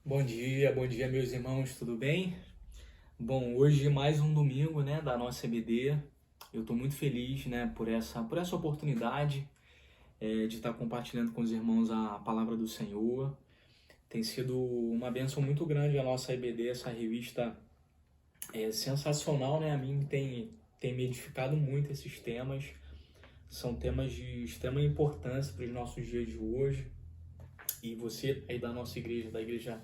Bom dia, meus irmãos, tudo bem? Bom, hoje mais um domingo, né, da nossa EBD. Eu estou muito feliz, né, por essa oportunidade de estar compartilhando com os irmãos a palavra do Senhor. Tem sido uma bênção muito grande a nossa EBD, essa revista é sensacional, né? A mim tem me edificado muito esses temas. São temas de extrema importância para os nossos dias de hoje. E você aí da nossa igreja, da igreja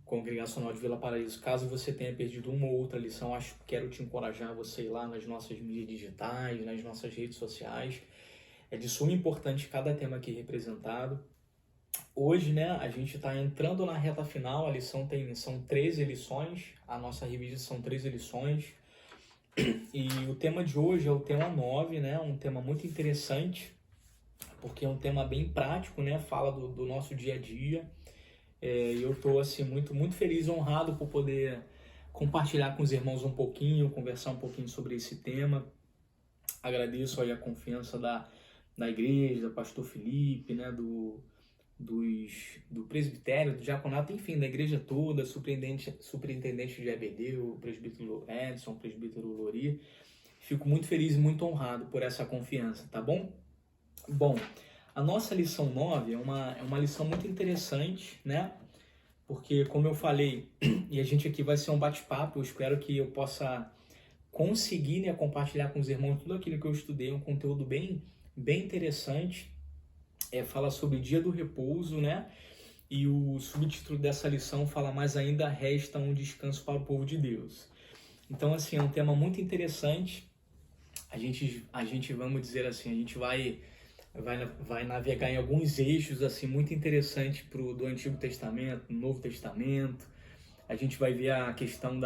Congregacional de Vila Paraíso, caso você tenha perdido uma ou outra lição, quero te encorajar você ir lá nas nossas mídias digitais, nas nossas redes sociais. É de suma importância cada tema aqui representado. Hoje, né, a gente está entrando na reta final, são 13 lições, a nossa revista são 13 lições. E o tema de hoje é o tema 9, né, um tema muito interessante, porque é um tema bem prático, né, fala do nosso dia a dia. E eu estou assim, muito feliz e honrado por poder compartilhar com os irmãos um pouquinho, conversar um pouquinho sobre esse tema. Agradeço aí a confiança da igreja, do pastor Felipe, né, do presbitério, do diaconato, enfim, da igreja toda, superintendente de EBD, o presbítero Edson, o presbítero Lori. Fico muito feliz e muito honrado por essa confiança, tá bom? Bom, a nossa lição 9 é uma lição muito interessante, né? Porque, como eu falei, e a gente aqui vai ser um bate-papo, eu espero que eu possa conseguir, né, compartilhar com os irmãos tudo aquilo que eu estudei, um conteúdo bem interessante. Fala sobre dia do repouso, né? E o subtítulo dessa lição fala mais ainda, resta um descanso para o povo de Deus. Então, assim, é um tema muito interessante. A gente vamos dizer assim, a gente vai navegar em alguns eixos assim muito interessantes do Antigo Testamento, do Novo Testamento. A gente vai ver a questão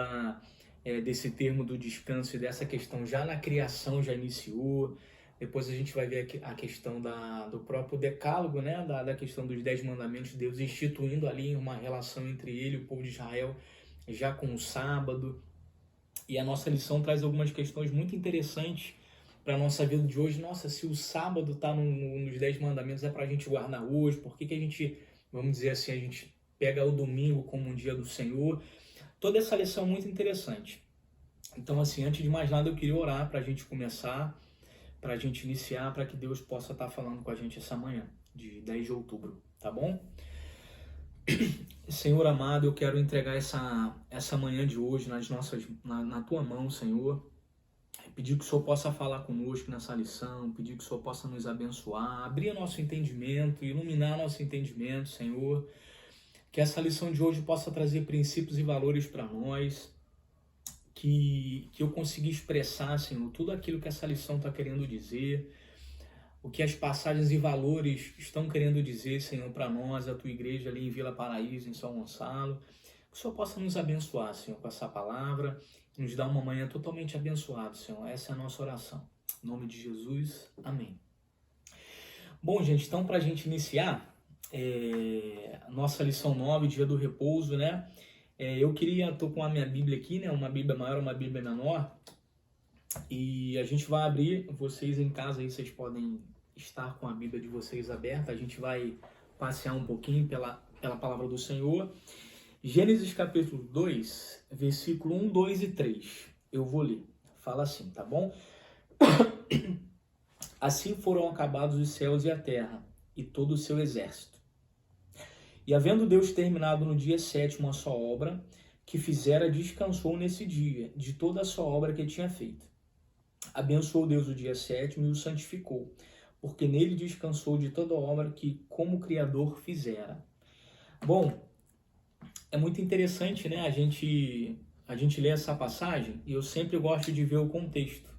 desse termo do descanso e dessa questão já na criação já iniciou. Depois a gente vai ver a questão do próprio decálogo, né? Da questão dos 10 mandamentos, Deus instituindo ali uma relação entre ele e o povo de Israel já com o sábado. E a nossa lição traz algumas questões muito interessantes para a nossa vida de hoje. Nossa, se o sábado está nos 10 mandamentos, é para a gente guardar hoje, por que a gente, vamos dizer assim, a gente pega o domingo como um dia do Senhor? Toda essa lição é muito interessante. Então, assim, antes de mais nada, eu queria orar para a gente começar, para a gente iniciar, para que Deus possa estar falando com a gente essa manhã, de 10 de outubro, tá bom? Senhor amado, eu quero entregar essa manhã de hoje na tua mão, Senhor. Pedir que o Senhor possa falar conosco nessa lição, pedir que o Senhor possa nos abençoar, abrir nosso entendimento, iluminar nosso entendimento, Senhor. Que essa lição de hoje possa trazer princípios e valores para nós, que eu consiga expressar, Senhor, tudo aquilo que essa lição está querendo dizer, o que as passagens e valores estão querendo dizer, Senhor, para nós, a tua igreja ali em Vila Paraíso, em São Gonçalo. Que o Senhor possa nos abençoar, Senhor, com essa palavra, nos dar uma manhã totalmente abençoada, Senhor. Essa é a nossa oração. Em nome de Jesus, amém. Bom, gente, então para a gente iniciar, nossa lição 9, dia do repouso, né? Tô com a minha Bíblia aqui, né? Uma Bíblia maior, uma Bíblia menor. E a gente vai abrir, vocês em casa aí, vocês podem estar com a Bíblia de vocês aberta. A gente vai passear um pouquinho pela palavra do Senhor. Gênesis capítulo 2, versículo 1, 2 e 3. Eu vou ler. Fala assim, tá bom? Assim foram acabados os céus e a terra, e todo o seu exército. E havendo Deus terminado no dia 7º a sua obra, que fizera, descansou nesse dia, de toda a sua obra que tinha feito. Abençoou Deus o dia 7º e o santificou, porque nele descansou de toda a obra que, como Criador, fizera. Bom, é muito interessante, né, a gente lê essa passagem, e eu sempre gosto de ver o contexto.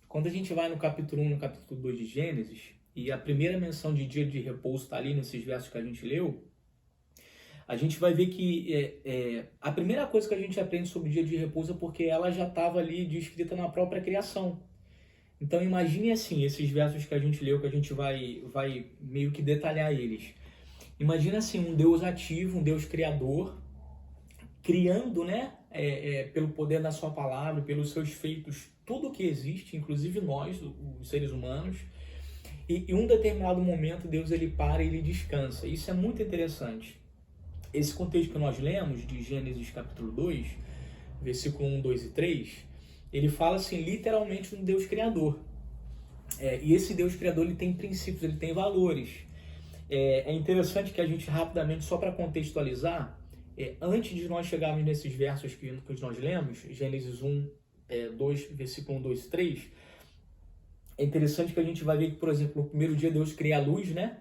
Quando a gente vai no capítulo 1, no capítulo 2 de Gênesis, e a primeira menção de dia de repouso está ali nesses versos que a gente leu, a gente vai ver que a primeira coisa que a gente aprende sobre o dia de repouso é porque ela já estava ali descrita na própria criação. Então imagine assim, esses versos que a gente leu, que a gente vai meio que detalhar eles. Imagina assim, um Deus ativo, um Deus criador, criando, né, pelo poder da sua palavra, pelos seus feitos, tudo que existe, inclusive nós, os seres humanos. E em um determinado momento, Deus ele para e ele descansa. Isso é muito interessante. Esse contexto que nós lemos de Gênesis capítulo 2, versículo 1, 2 e 3, ele fala assim, literalmente um Deus criador. E esse Deus criador, ele tem princípios, ele tem valores. É interessante que a gente rapidamente, só para contextualizar, antes de nós chegarmos nesses versos que nós lemos, Gênesis 1, 2, versículo 1, 2 e 3, é interessante que a gente vai ver que, por exemplo, no primeiro dia Deus cria a luz, né?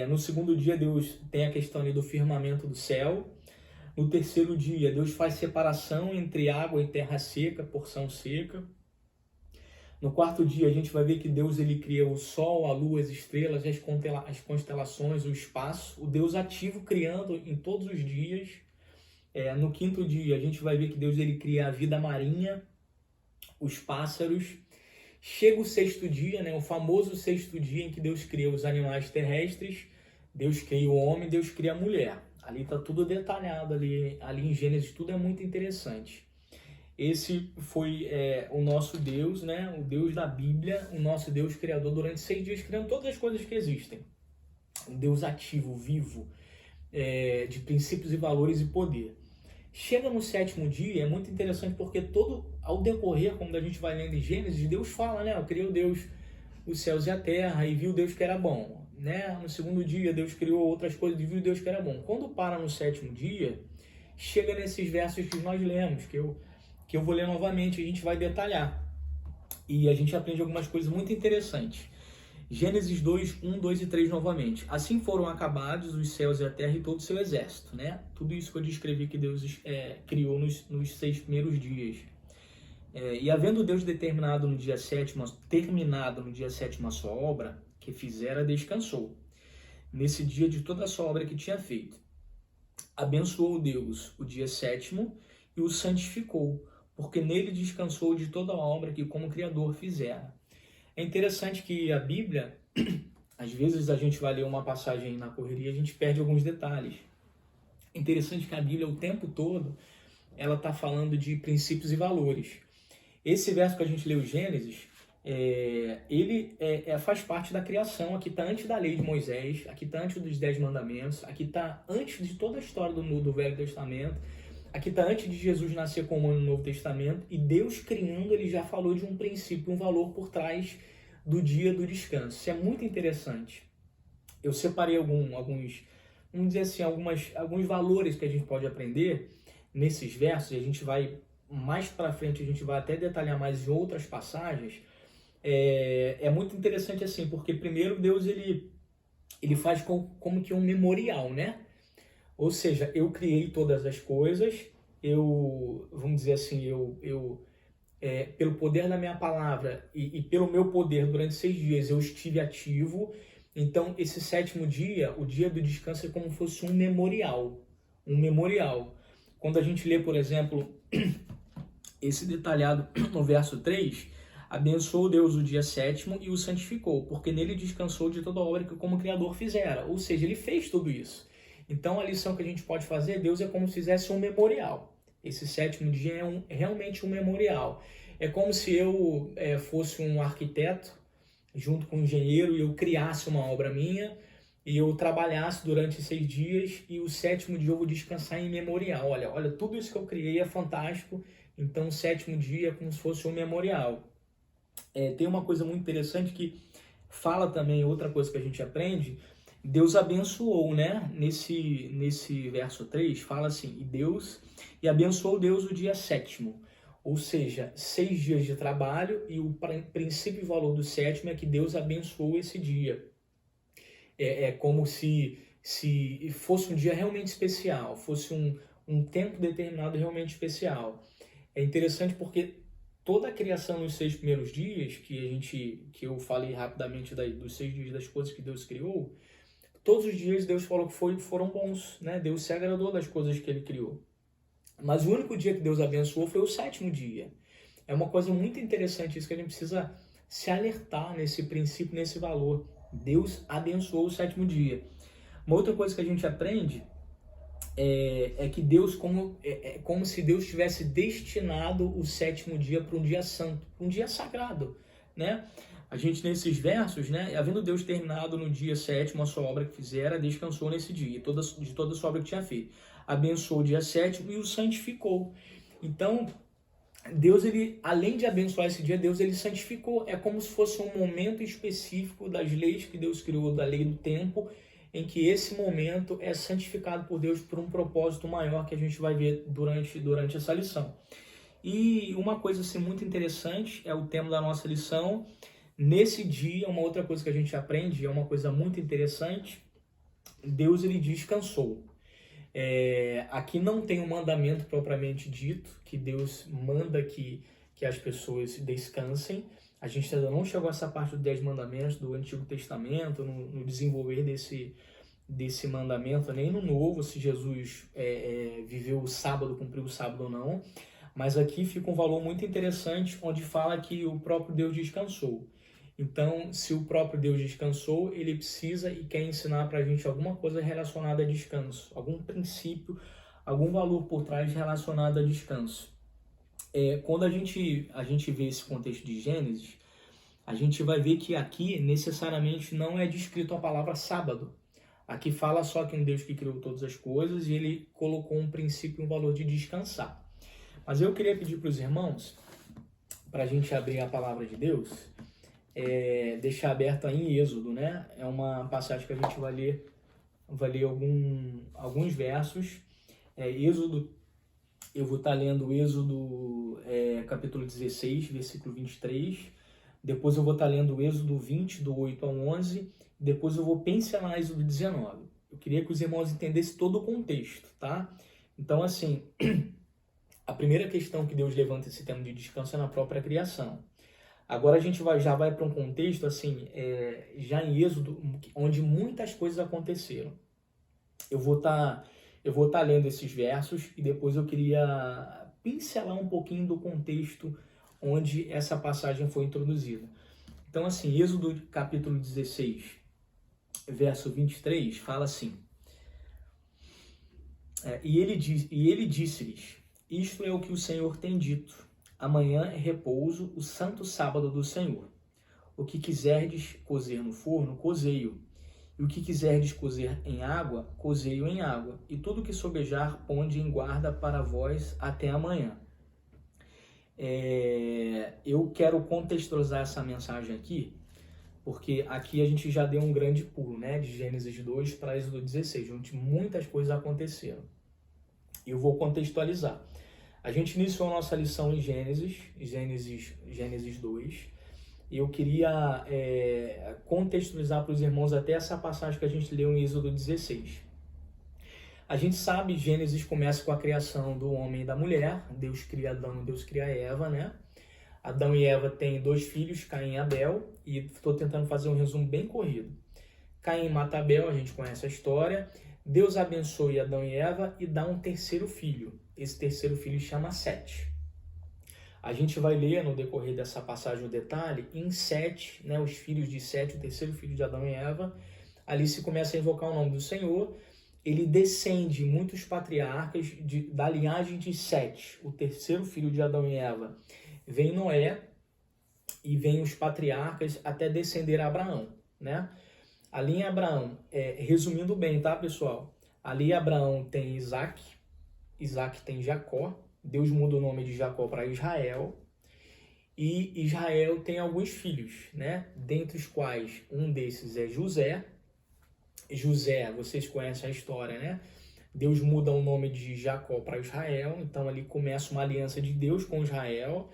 No segundo dia Deus tem a questão ali do firmamento do céu. No terceiro dia Deus faz separação entre água e terra seca, porção seca. No quarto dia a gente vai ver que Deus ele cria o sol, a lua, as estrelas, as constelações, o espaço. O Deus ativo criando em todos os dias. No quinto dia a gente vai ver que Deus ele cria a vida marinha, os pássaros. Chega o sexto dia, né, o famoso sexto dia em que Deus cria os animais terrestres, Deus cria o homem, Deus cria a mulher. Ali está tudo detalhado, ali em Gênesis tudo é muito interessante. Esse foi o nosso Deus, né, o Deus da Bíblia, o nosso Deus criador durante 6 dias, criando todas as coisas que existem. Um Deus ativo, vivo, de princípios e valores e poder. Chega no sétimo dia, é muito interessante porque ao decorrer, como a gente vai lendo em Gênesis, Deus fala, né? Eu criei o Deus, os céus e a terra, e viu Deus que era bom, né? No segundo dia, Deus criou outras coisas e viu Deus que era bom. Quando para no sétimo dia, chega nesses versos que nós lemos, que eu vou ler novamente, a gente vai detalhar. E a gente aprende algumas coisas muito interessantes. Gênesis 2, 1, 2 e 3 novamente. Assim foram acabados os céus e a terra e todo o seu exército, né? Tudo isso que eu descrevi que Deus criou nos 6 primeiros dias. E havendo Deus terminado no dia sétimo a sua obra, que fizera, descansou. Nesse dia de toda a sua obra que tinha feito. Abençoou Deus o dia sétimo e o santificou, porque nele descansou de toda a obra que como Criador fizera. É interessante que a Bíblia, às vezes a gente vai ler uma passagem na correria e a gente perde alguns detalhes. É interessante que a Bíblia, o tempo todo, ela está falando de princípios e valores. Esse verso que a gente leu, Gênesis, ele faz parte da criação. Aqui está antes da lei de Moisés, aqui está antes dos 10 mandamentos, aqui está antes de toda a história do Velho Testamento, aqui está antes de Jesus nascer como no Novo Testamento, e Deus criando, ele já falou de um princípio, um valor por trás do dia do descanso. Isso é muito interessante. Eu separei alguns, vamos dizer assim, alguns valores que a gente pode aprender nesses versos, e a gente vai, mais para frente, a gente vai até detalhar mais em outras passagens. É muito interessante assim, porque primeiro Deus, ele faz como que um memorial, né? Ou seja, eu criei todas as coisas, vamos dizer assim, pelo poder da minha palavra e pelo meu poder durante 6 dias eu estive ativo. Então esse sétimo dia, o dia do descanso, é como se fosse um memorial. Um memorial. Quando a gente lê, por exemplo, esse detalhado no verso 3, abençoou Deus o dia sétimo e o santificou, porque nele descansou de toda a obra que como Criador fizera. Ou seja, ele fez tudo isso. Então a lição que a gente pode fazer, Deus é como se fizesse um memorial. Esse sétimo dia é realmente um memorial. É como se eu fosse um arquiteto, junto com um engenheiro, e eu criasse uma obra minha, e eu trabalhasse durante 6 dias, e o sétimo dia eu vou descansar em memorial. Olha, tudo isso que eu criei é fantástico, então o sétimo dia é como se fosse um memorial. Tem uma coisa muito interessante que fala também, outra coisa que a gente aprende, Deus abençoou, né? Nesse verso 3, fala assim, e abençoou Deus o dia sétimo. Ou seja, 6 dias de trabalho, e o princípio e valor do sétimo é que Deus abençoou esse dia. É como se fosse um dia realmente especial, fosse um tempo determinado realmente especial. É interessante porque toda a criação nos 6 primeiros dias, que eu falei rapidamente dos 6 dias das coisas que Deus criou, todos os dias Deus falou que foram bons, né? Deus se agradou das coisas que ele criou. Mas o único dia que Deus abençoou foi o sétimo dia. É uma coisa muito interessante isso, que a gente precisa se alertar nesse princípio, nesse valor. Deus abençoou o sétimo dia. Uma outra coisa que a gente aprende é que Deus, como se Deus tivesse destinado o sétimo dia para um dia santo, um dia sagrado, né? A gente, nesses versos, né, havendo Deus terminado no dia 7º a sua obra que fizera, descansou nesse dia, de toda a sua obra que tinha feito. Abençoou o dia 7º e o santificou. Então, Deus, ele, além de abençoar esse dia, Deus, ele santificou. É como se fosse um momento específico das leis que Deus criou, da lei do tempo, em que esse momento é santificado por Deus por um propósito maior que a gente vai ver durante essa lição. E uma coisa assim, muito interessante é o tema da nossa lição. Nesse dia, uma outra coisa que a gente aprende, é uma coisa muito interessante, Deus, ele descansou. Aqui não tem um mandamento propriamente dito, que Deus manda que as pessoas descansem. A gente ainda não chegou a essa parte dos 10 mandamentos do Antigo Testamento, no desenvolver desse mandamento, nem no Novo, se Jesus viveu o sábado, cumpriu o sábado ou não. Mas aqui fica um valor muito interessante, onde fala que o próprio Deus descansou. Então, se o próprio Deus descansou, ele precisa e quer ensinar para a gente alguma coisa relacionada a descanso, algum princípio, algum valor por trás relacionado a descanso. Quando a gente vê esse contexto de Gênesis, a gente vai ver que aqui necessariamente não é descrito a palavra sábado. Aqui fala só que um Deus que criou todas as coisas e ele colocou um princípio e um valor de descansar. Mas eu queria pedir para os irmãos, para a gente abrir a palavra de Deus, deixar aberto aí em Êxodo, né? É uma passagem que a gente vai ler alguns versos. Êxodo, eu vou estar lendo Êxodo capítulo 16, versículo 23. Depois eu vou estar lendo Êxodo 20, do 8 ao 11. Depois eu vou pincelar Êxodo 19. Eu queria que os irmãos entendessem todo o contexto, tá? Então, assim, a primeira questão que Deus levanta esse tema de descanso é na própria criação. Agora a gente já vai para um contexto, assim, já em Êxodo, onde muitas coisas aconteceram. Eu vou estar lendo esses versos e depois eu queria pincelar um pouquinho do contexto onde essa passagem foi introduzida. Então, assim, Êxodo capítulo 16, verso 23, fala assim: E ele disse-lhes: Isto é o que o Senhor tem dito. Amanhã é repouso, o santo sábado do Senhor. O que quiserdes cozer no forno, cozei-o. E o que quiserdes cozer em água, cozei-o em água. E tudo que sobejar, ponde em guarda para vós até amanhã. Eu quero contextualizar essa mensagem aqui, porque aqui a gente já deu um grande pulo, né? De Gênesis 2 para Êxodo 16, onde muitas coisas aconteceram. Eu vou contextualizar. A gente iniciou a nossa lição em Gênesis 2, e eu queria contextualizar para os irmãos até essa passagem que a gente leu em Êxodo 16. A gente sabe, Gênesis começa com a criação do homem e da mulher. Deus cria Adão e Deus cria Eva, né? Adão e Eva têm 2 filhos, Caim e Abel, e estou tentando fazer um resumo bem corrido. Caim mata Abel, a gente conhece a história. Deus abençoa Adão e Eva e dá um terceiro filho. Esse terceiro filho chama Sete. A gente vai ler no decorrer dessa passagem o detalhe, em Sete, né, os filhos de Sete, o terceiro filho de Adão e Eva, ali se começa a invocar o nome do Senhor. Ele descende muitos patriarcas da linhagem de Sete, o terceiro filho de Adão e Eva. Vem Noé e vem os patriarcas até descender a Abraão, né? Ali em Abraão, resumindo bem, tá, pessoal? Ali Abraão tem Isaac tem Jacó, Deus muda o nome de Jacó para Israel, e Israel tem alguns filhos, né? Dentre os quais um desses é José. José, vocês conhecem a história, né? Deus muda o nome de Jacó para Israel, então ali começa uma aliança de Deus com Israel.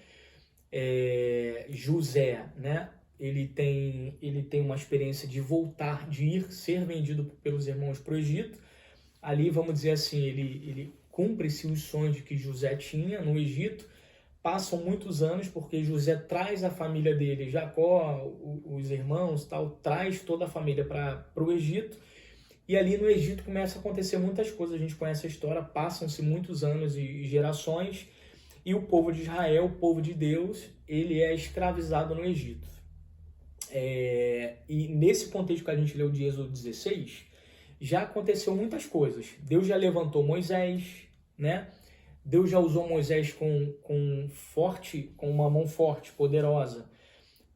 José, né? Ele tem uma experiência de voltar, de ser vendido pelos irmãos para o Egito. Ali, vamos dizer assim, ele cumpre-se os sonhos que José tinha no Egito. Passam muitos anos, porque José traz a família dele, Jacó, os irmãos, tal, traz toda a família para o Egito. E ali no Egito começa a acontecer muitas coisas, a gente conhece a história, passam-se muitos anos e gerações, e o povo de Israel, o povo de Deus, ele é escravizado no Egito. E nesse contexto que a gente leu de Êxodo 16, já aconteceu muitas coisas. Deus já levantou Moisés, né? Deus já usou Moisés com uma mão forte, poderosa,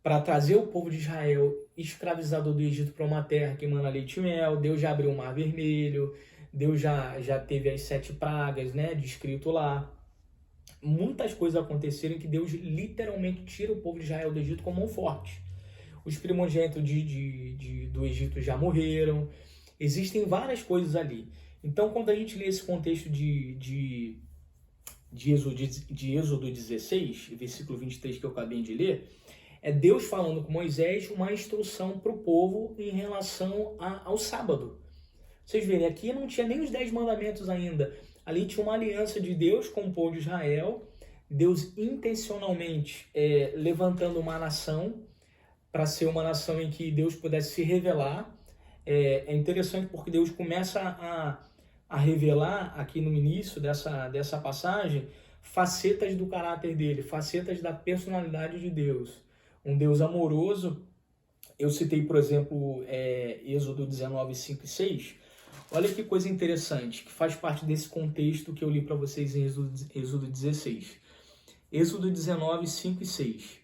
para trazer o povo de Israel escravizado do Egito para uma terra que emana leite e mel. Deus já abriu o Mar Vermelho, Deus já teve as 7 pragas, né, descrito lá. Muitas coisas aconteceram que Deus literalmente tira o povo de Israel do Egito com mão forte. Os primogênitos do Egito já morreram. Existem várias coisas ali. Então, quando a gente lê esse contexto de Êxodo 16, versículo 23 que eu acabei de ler, é Deus falando com Moisés uma instrução para o povo em relação ao sábado. Vocês verem, aqui não tinha nem os 10 mandamentos ainda. Ali tinha uma aliança de Deus com o povo de Israel, Deus intencionalmente levantando uma nação para ser uma nação em que Deus pudesse se revelar. É interessante porque Deus começa a revelar aqui no início dessa passagem facetas do caráter dele, facetas da personalidade de Deus. Um Deus amoroso. Eu citei, por exemplo, Êxodo 19, 5 e 6. Olha que coisa interessante, que faz parte desse contexto que eu li para vocês em Êxodo 16. Êxodo 19, 5 e 6.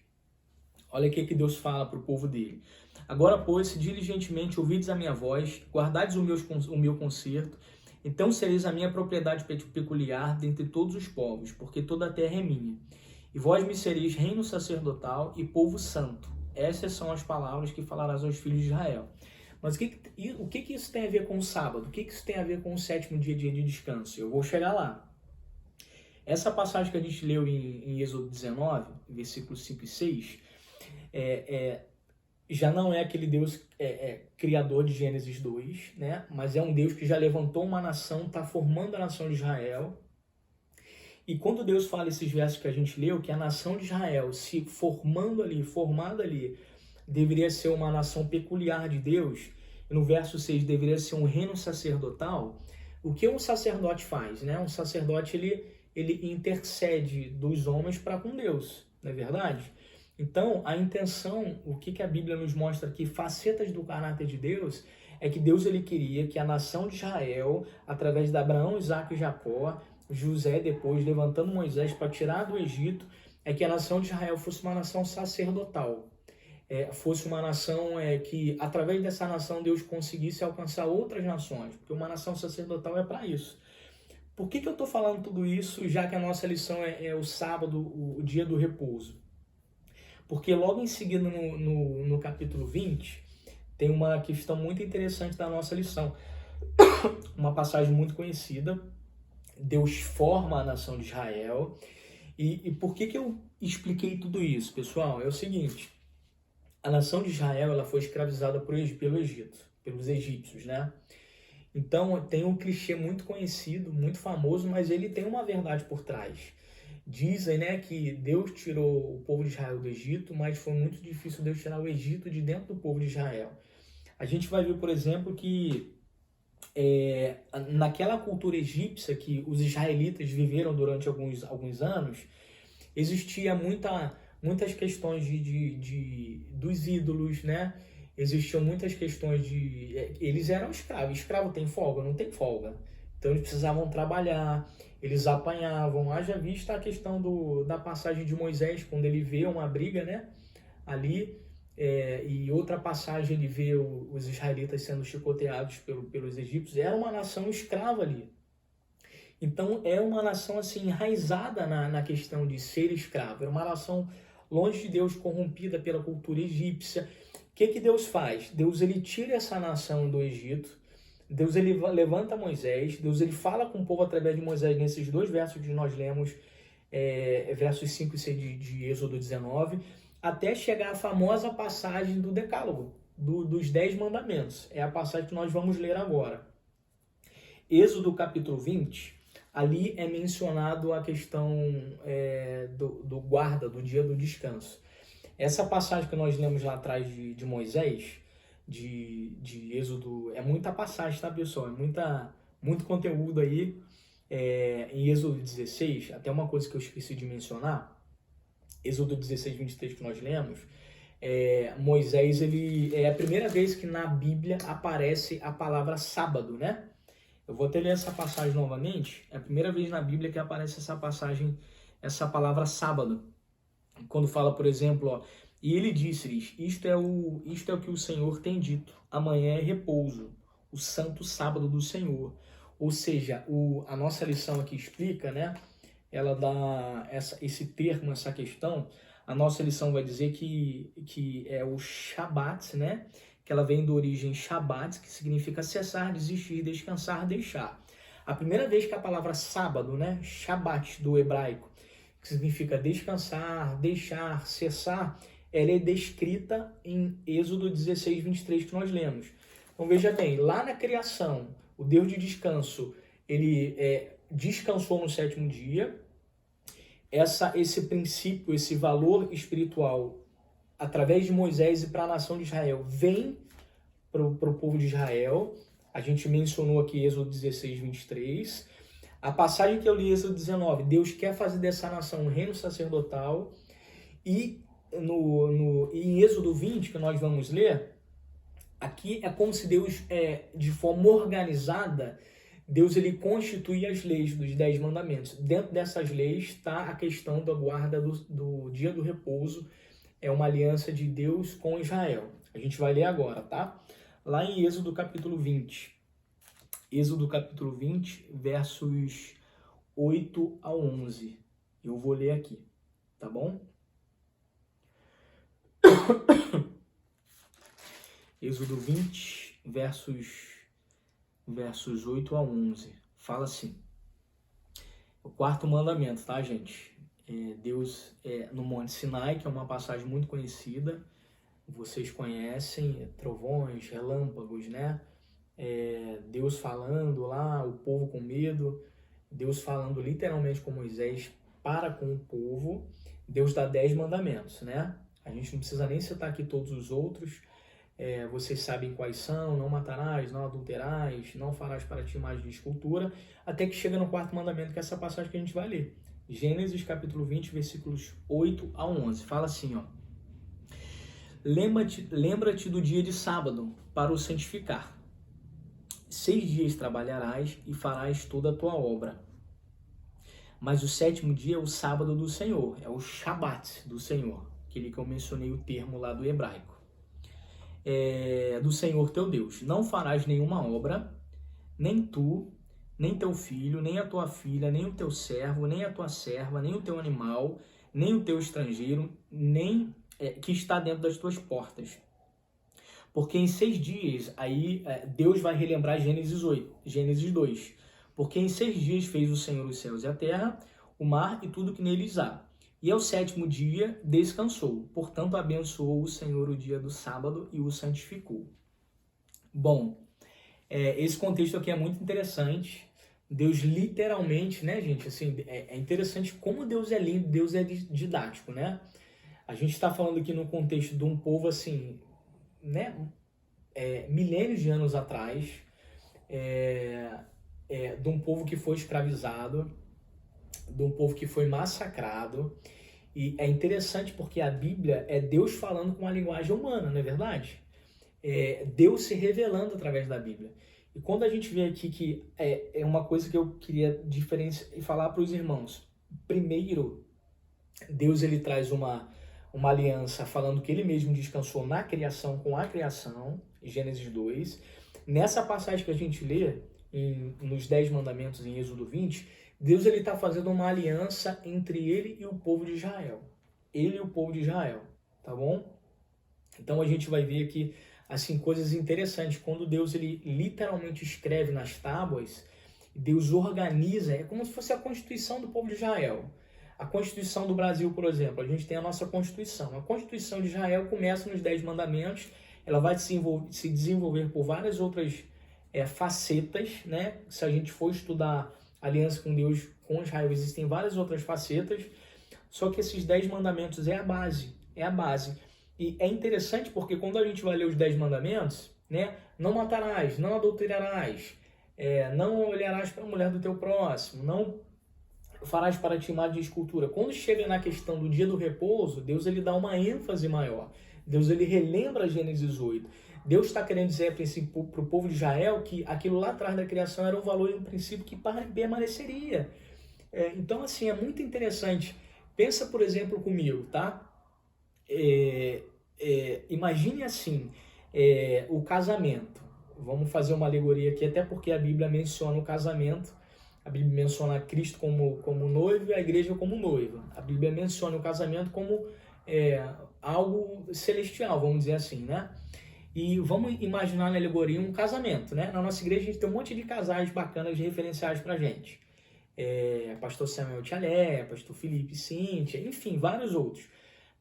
Olha o que Deus fala para o povo dele. Agora, pois, se diligentemente ouvides a minha voz, guardades o meu concerto, então sereis a minha propriedade peculiar dentre todos os povos, porque toda a terra é minha. E vós me sereis reino sacerdotal e povo santo. Essas são as palavras que falarás aos filhos de Israel. Mas o que isso tem a ver com o sábado? O que isso tem a ver com o 7º dia de descanso? Eu vou chegar lá. Essa passagem que a gente leu em Êxodo 19, versículos 5 e 6, já não é aquele Deus criador de Gênesis 2, né? Mas é um Deus que já levantou uma nação, está formando a nação de Israel. E quando Deus fala esses versos que a gente leu, que a nação de Israel se formada ali, deveria ser uma nação peculiar de Deus, e no verso 6 deveria ser um reino sacerdotal, o que um sacerdote faz, né? Um sacerdote, ele intercede dos homens para com Deus, não é verdade? Então, a intenção, o que a Bíblia nos mostra aqui, facetas do caráter de Deus, é que Deus ele queria que a nação de Israel, através de Abraão, Isaque e Jacó, José depois levantando Moisés para tirar do Egito, é que a nação de Israel fosse uma nação sacerdotal. Fosse uma nação que, através dessa nação, Deus conseguisse alcançar outras nações, porque uma nação sacerdotal é para isso. Por que eu estou falando tudo isso, já que a nossa lição é o sábado, o dia do repouso? Porque logo em seguida, no capítulo 20, tem uma questão muito interessante da nossa lição. Uma passagem muito conhecida. Deus forma a nação de Israel. E por que eu expliquei tudo isso, pessoal? É o seguinte. A nação de Israel ela foi escravizada pelo Egito, pelos egípcios, né? Então tem um clichê muito conhecido, muito famoso, mas ele tem uma verdade por trás. Dizem, né, que Deus tirou o povo de Israel do Egito, mas foi muito difícil Deus tirar o Egito de dentro do povo de Israel. A gente vai ver, por exemplo, que naquela cultura egípcia que os israelitas viveram durante alguns anos, existia muitas questões dos ídolos, né? Existiam muitas questões eles eram escravos. Escravo tem folga? Não tem folga. Então eles precisavam trabalhar, eles apanhavam. Haja vista a questão da passagem de Moisés, quando ele vê uma briga, né? Ali, e outra passagem ele vê os israelitas sendo chicoteados pelos egípcios. Era uma nação escrava ali. Então é uma nação assim enraizada na questão de ser escravo. Era uma nação longe de Deus, corrompida pela cultura egípcia. O que Deus faz? Deus ele tira essa nação do Egito. Deus ele levanta Moisés. Deus ele fala com o povo através de Moisés nesses 2 versos que nós lemos, versos 5 e 6 de Êxodo 19, até chegar à famosa passagem do Decálogo, dos 10 mandamentos. É a passagem que nós vamos ler agora. Êxodo capítulo 20, ali é mencionado a questão do guarda, do dia do descanso. Essa passagem que nós lemos lá atrás de Moisés, de Êxodo, é muita passagem, tá, pessoal? Muito conteúdo aí. Em Êxodo 16, até uma coisa que eu esqueci de mencionar, Êxodo 16, 23 que nós lemos, Moisés, é a primeira vez que na Bíblia aparece a palavra sábado, né? Eu vou até ler essa passagem novamente. É a primeira vez na Bíblia que aparece essa passagem, essa palavra sábado. Quando fala, por exemplo, E ele disse-lhes, isto é o que o Senhor tem dito, amanhã é repouso, o santo sábado do Senhor. Ou seja, a nossa lição aqui explica, né? Ela dá esse termo, essa questão. A nossa lição vai dizer que é o Shabat, né? Que ela vem da origem Shabat, que significa cessar, desistir, descansar, deixar. A primeira vez que a palavra sábado, né? Shabat do hebraico, que significa descansar, deixar, cessar, ela é descrita em Êxodo 16, 23, que nós lemos. Então veja bem, lá na criação, o Deus de descanso, ele descansou no sétimo dia. Esse princípio, esse valor espiritual, através de Moisés e para a nação de Israel, vem para o povo de Israel. A gente mencionou aqui Êxodo 16, 23. A passagem que eu li, Êxodo 19, Deus quer fazer dessa nação um reino sacerdotal. E em Êxodo 20, que nós vamos ler, aqui é como se Deus, de forma organizada, Deus ele constitui as leis dos 10 mandamentos. Dentro dessas leis está a questão da guarda do dia do repouso. É uma aliança de Deus com Israel. A gente vai ler agora, tá? Lá em Êxodo capítulo 20. Êxodo capítulo 20, versos 8 a 11. Eu vou ler aqui, tá bom? Êxodo 20, versos 8 a 11. Fala assim. O quarto mandamento, tá, gente? Deus, no Monte Sinai, que é uma passagem muito conhecida, vocês conhecem, trovões, relâmpagos, né? Deus falando lá, o povo com medo, Deus falando literalmente com Moisés para com o povo. Deus dá 10 mandamentos, né? A gente não precisa nem citar aqui todos os outros. Vocês sabem quais são: não matarás, não adulterarás, não farás para ti imagem de escultura, até que chega no quarto mandamento, que é essa passagem que a gente vai ler. Gênesis capítulo 20, versículos 8 a 11. Fala assim, ó. Lembra-te do dia de sábado para o santificar. 6 dias trabalharás e farás toda a tua obra. Mas o sétimo dia é o sábado do Senhor, é o Shabat do Senhor, aquele que eu mencionei o termo lá do hebraico. Do Senhor teu Deus. Não farás nenhuma obra, nem tu, nem teu filho, nem a tua filha, nem o teu servo, nem a tua serva, nem o teu animal, nem o teu estrangeiro, nem que está dentro das tuas portas. Porque em 6 dias, aí Deus vai relembrar Gênesis 2. Porque em 6 dias fez o Senhor os céus e a terra, o mar e tudo que neles há. E ao sétimo dia descansou. Portanto, abençoou o Senhor o dia do sábado e o santificou. Bom, esse contexto aqui é muito interessante. Deus literalmente, né, gente? Assim, é interessante como Deus é lindo, Deus é didático, né? A gente está falando aqui no contexto de um povo, assim, né? Milênios de anos atrás, de um povo que foi escravizado, de um povo que foi massacrado. E é interessante porque a Bíblia é Deus falando com a linguagem humana, não é verdade? Deus se revelando através da Bíblia. E quando a gente vê aqui que é uma coisa que eu queria diferenciar e falar para os irmãos. Primeiro, Deus ele traz uma aliança falando que ele mesmo descansou na criação com a criação, Gênesis 2. Nessa passagem que a gente lê, nos 10 mandamentos em Êxodo 20, Deus está fazendo uma aliança entre ele e o povo de Israel. Ele e o povo de Israel, tá bom? Então a gente vai ver aqui assim, coisas interessantes. Quando Deus ele literalmente escreve nas tábuas, Deus organiza, é como se fosse a Constituição do povo de Israel. A Constituição do Brasil, por exemplo, a gente tem a nossa Constituição. A Constituição de Israel começa nos 10 mandamentos, ela vai se desenvolver por várias outras facetas, né? Se a gente for estudar a aliança com Deus, com Israel, existem várias outras facetas, só que esses 10 mandamentos é a base, E é interessante porque quando a gente vai ler os 10 mandamentos, né? Não matarás, não adulterarás, não olharás para a mulher do teu próximo, não farás para ti imagem de escultura. Quando chega na questão do dia do repouso, Deus ele dá uma ênfase maior. Deus ele relembra Gênesis 8. Deus está querendo dizer para o povo de Israel que aquilo lá atrás da criação era um valor e um princípio que permaneceria. Então, assim, é muito interessante. Pensa, por exemplo, comigo, tá? Imagine assim, o casamento. Vamos fazer uma alegoria aqui, até porque a Bíblia menciona o casamento. A Bíblia menciona Cristo como noivo e a igreja como noiva. A Bíblia menciona o casamento como algo celestial, vamos dizer assim, né? E vamos imaginar na alegoria um casamento, né? Na nossa igreja a gente tem um monte de casais bacanas referenciais pra gente. Pastor Samuel Tchalé, Pastor Felipe Cíntia, enfim, vários outros.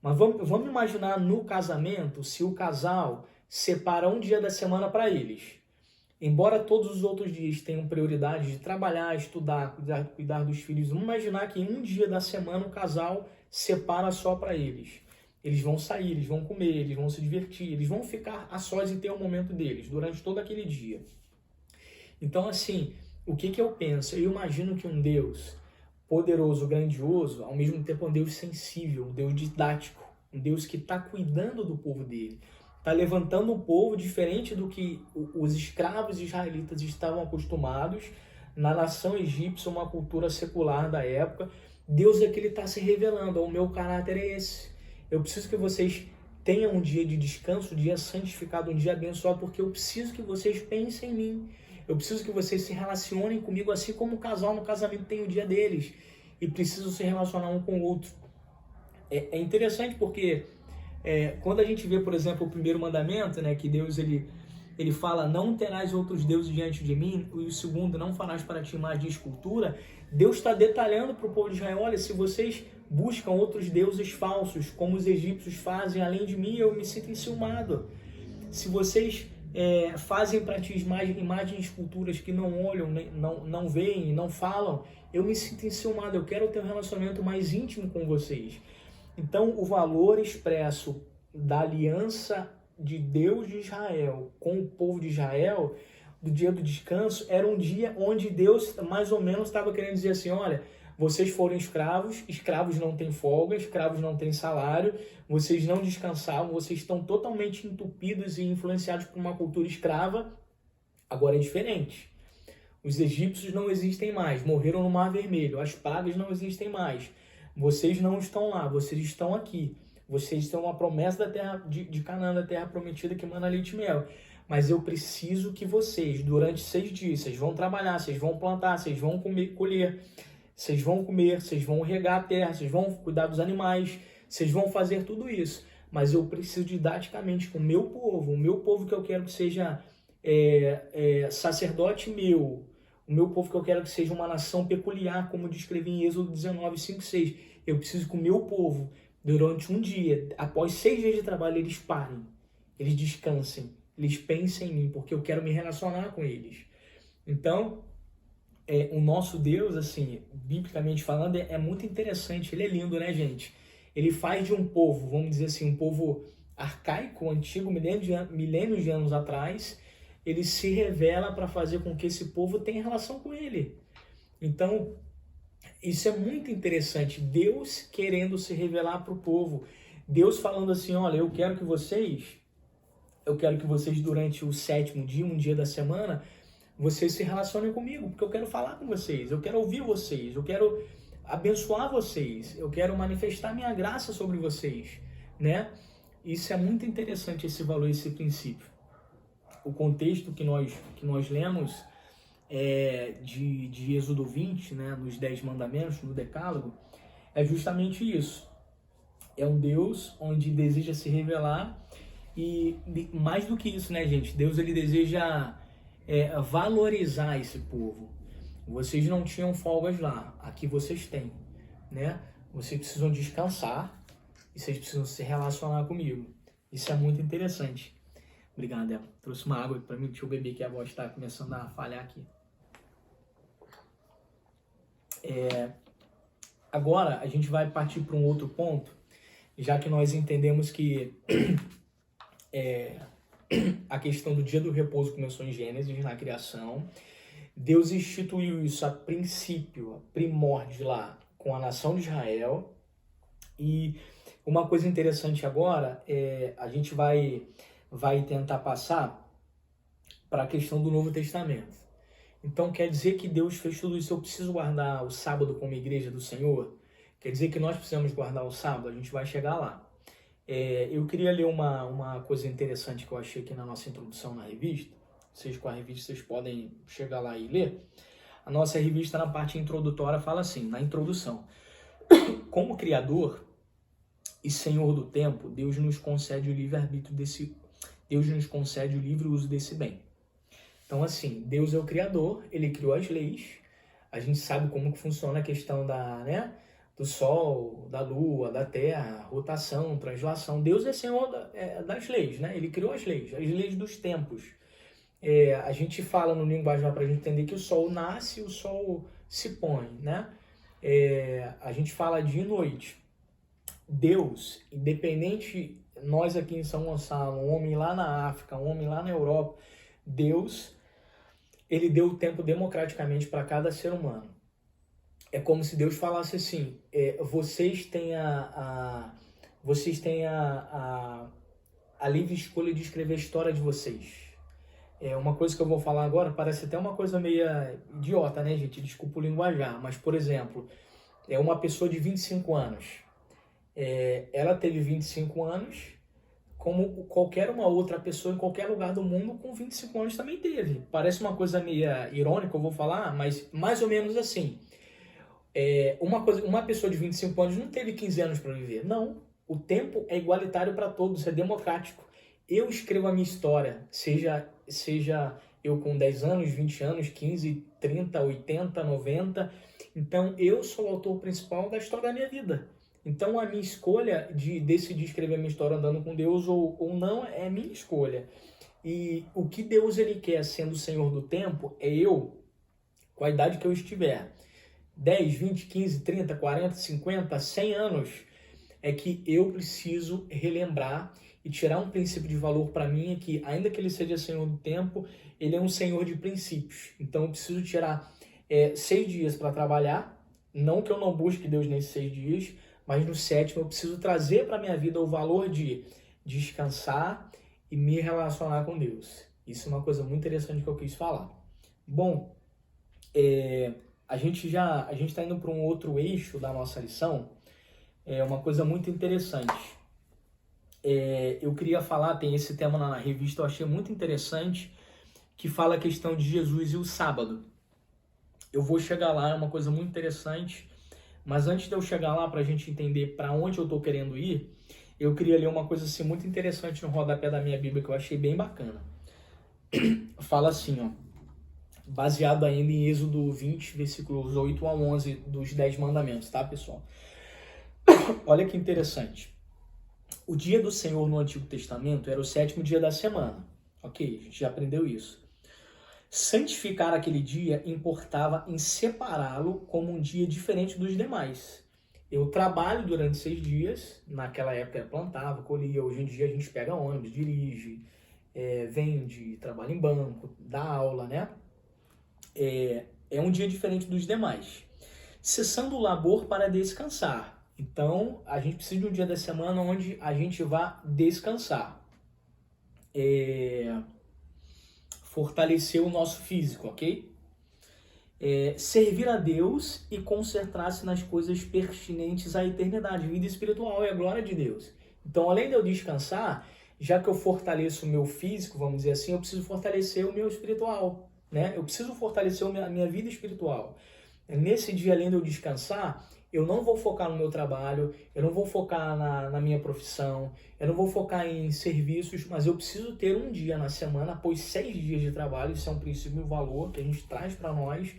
Mas vamos imaginar no casamento, se o casal separa um dia da semana para eles. Embora todos os outros dias tenham prioridade de trabalhar, estudar, cuidar dos filhos, vamos imaginar que em um dia da semana o casal separa só para eles. Eles vão sair, eles vão comer, eles vão se divertir, eles vão ficar a sós e ter o momento deles durante todo aquele dia. Então, assim, o que eu penso? Eu imagino que um Deus poderoso, grandioso, ao mesmo tempo um Deus sensível, um Deus didático, um Deus que está cuidando do povo dele, está levantando um povo diferente do que os escravos israelitas estavam acostumados na nação egípcia, uma cultura secular da época. Deus é que ele está se revelando, o meu caráter é esse. Eu preciso que vocês tenham um dia de descanso, um dia santificado, um dia abençoado, porque eu preciso que vocês pensem em mim. Eu preciso que vocês se relacionem comigo, assim como o casal no casamento tem o dia deles. E precisam se relacionar um com o outro. É interessante porque quando a gente vê, por exemplo, o primeiro mandamento, né, que Deus ele fala, não terás outros deuses diante de mim, e o segundo, não farás para ti imagem de escultura. Deus está detalhando para o povo de Israel, olha, se vocês buscam outros deuses falsos, como os egípcios fazem, além de mim, eu me sinto enciumado. Se vocês fazem para ti imagens de esculturas que não olham, não veem, não falam, eu me sinto enciumado, eu quero ter um relacionamento mais íntimo com vocês. Então, o valor expresso da aliança de Deus de Israel com o povo de Israel, do dia do descanso, era um dia onde Deus mais ou menos estava querendo dizer assim, olha, vocês foram escravos, escravos não têm folga, escravos não têm salário, vocês não descansavam, vocês estão totalmente entupidos e influenciados por uma cultura escrava. Agora é diferente. Os egípcios não existem mais, morreram no Mar Vermelho, as pragas não existem mais. Vocês não estão lá, vocês estão aqui. Vocês têm uma promessa da terra de Canaã, da terra prometida que manda leite e mel. Mas eu preciso que vocês, durante 6 dias, vocês vão trabalhar, vocês vão plantar, vocês vão colher, vocês vão comer, vocês vão regar a terra, vocês vão cuidar dos animais, vocês vão fazer tudo isso. Mas eu preciso didaticamente com o meu povo que eu quero que seja sacerdote meu, o meu povo que eu quero que seja uma nação peculiar, como descrevi em Êxodo 19, 5, 6. Eu preciso que o meu povo, durante um dia, após 6 dias de trabalho, eles parem, eles descansem, eles pensem em mim, porque eu quero me relacionar com eles. Então, o nosso Deus, assim, biblicamente falando, é muito interessante, ele é lindo, né, gente? Ele faz de um povo, vamos dizer assim, um povo arcaico, antigo, milênios de anos atrás, ele se revela para fazer com que esse povo tenha relação com ele. Então, isso é muito interessante, Deus querendo se revelar para o povo, Deus falando assim, olha, eu quero que vocês durante o 7º dia, um dia da semana, vocês se relacionem comigo, porque eu quero falar com vocês, eu quero ouvir vocês, eu quero abençoar vocês, eu quero manifestar minha graça sobre vocês, né? Isso é muito interessante, esse valor, esse princípio. O contexto que nós lemos de Êxodo 20, né, nos 10 mandamentos, no Decálogo, é justamente isso. É um Deus onde deseja se revelar e mais do que isso, né, gente? Deus ele deseja valorizar esse povo. Vocês não tinham folgas lá, aqui vocês têm, né? Vocês precisam descansar e vocês precisam se relacionar comigo. Isso é muito interessante. Obrigado, Ela. Trouxe uma água para mim, deixa eu beber que a voz está começando a falhar aqui. Agora a gente vai partir para um outro ponto, já que nós entendemos que a questão do dia do repouso começou em Gênesis, na criação. Deus instituiu isso a princípio, a primórdio lá, com a nação de Israel. E uma coisa interessante agora, a gente vai tentar passar para a questão do Novo Testamento. Então quer dizer que Deus fez tudo isso, eu preciso guardar o sábado como igreja do Senhor? Quer dizer que nós precisamos guardar o sábado? A gente vai chegar lá. Eu queria ler uma coisa interessante que eu achei aqui na nossa introdução na revista. Vocês com a revista, vocês podem chegar lá e ler. A nossa revista, na parte introdutória, fala assim, na introdução: como Criador e Senhor do tempo, Deus nos concede o livre-arbítrio Deus nos concede o livre uso desse bem. Então, assim, Deus é o Criador, Ele criou as leis, a gente sabe como que funciona a questão do Sol, da Lua, da Terra, rotação, translação. Deus é Senhor das leis, né? Ele criou as leis dos tempos. A gente fala no linguagem para a gente entender que o Sol nasce e o Sol se põe, né? A gente fala dia e noite. Deus, independente, nós aqui em São Gonçalo, um homem lá na África, um homem lá na Europa, Deus, ele deu o tempo democraticamente para cada ser humano. É como se Deus falasse assim, vocês têm a livre escolha de escrever a história de vocês. Uma coisa que eu vou falar agora parece até uma coisa meio idiota, né, gente? Desculpa o linguajar, mas, por exemplo, uma pessoa de 25 anos. Ela teve 25 anos, como qualquer uma outra pessoa em qualquer lugar do mundo com 25 anos também teve. Parece uma coisa meio irônica, eu vou falar, mas mais ou menos assim. Uma pessoa de 25 anos não teve 15 anos para viver. Não, o tempo é igualitário para todos, é democrático. Eu escrevo a minha história, seja eu com 10 anos, 20 anos, 15, 30, 80, 90. Então, eu sou o autor principal da história da minha vida. Então, a minha escolha de decidir escrever a minha história andando com Deus ou não é minha escolha. E o que Deus ele quer, sendo o Senhor do tempo, é eu, com a idade que eu estiver, 10, 20, 15, 30, 40, 50, 100 anos, é que eu preciso relembrar e tirar um princípio de valor para mim, é que, ainda que ele seja Senhor do tempo, ele é um Senhor de princípios. Então, eu preciso tirar 6 dias para trabalhar, não que eu não busque Deus nesses 6 dias, mas no 7º eu preciso trazer para a minha vida o valor de descansar e me relacionar com Deus. Isso é uma coisa muito interessante que eu quis falar. Bom, a gente está indo para um outro eixo da nossa lição, uma coisa muito interessante. Eu queria falar, tem esse tema na revista, eu achei muito interessante, que fala a questão de Jesus e o sábado. Eu vou chegar lá, é uma coisa muito interessante, mas antes de eu chegar lá, para a gente entender para onde eu estou querendo ir, eu queria ler uma coisa assim, muito interessante no rodapé da minha Bíblia, que eu achei bem bacana. Fala assim, ó, baseado ainda em Êxodo 20, versículos 8 a 11 dos 10 mandamentos, tá, pessoal? Olha que interessante. O dia do Senhor no Antigo Testamento era o 7º dia da semana. Ok, a gente já aprendeu isso. Santificar aquele dia importava em separá-lo como um dia diferente dos demais. Eu trabalho durante 6 dias, naquela época eu plantava, colhia, hoje em dia a gente pega ônibus, dirige, vende, trabalha em banco, dá aula, né? É um dia diferente dos demais. Cessando o labor para descansar. Então, a gente precisa de um dia da semana onde a gente vá descansar. Fortalecer o nosso físico, ok? Servir a Deus e concentrar-se nas coisas pertinentes à eternidade. Vida espiritual é a glória de Deus. Então, além de eu descansar, já que eu fortaleço o meu físico, vamos dizer assim, eu preciso fortalecer o meu espiritual, né? Eu preciso fortalecer a minha vida espiritual. Nesse dia, além de eu descansar, eu não vou focar no meu trabalho, eu não vou focar na minha profissão, eu não vou focar em serviços, mas eu preciso ter um dia na semana, após 6 dias de trabalho, isso é um princípio e um valor que a gente traz para nós,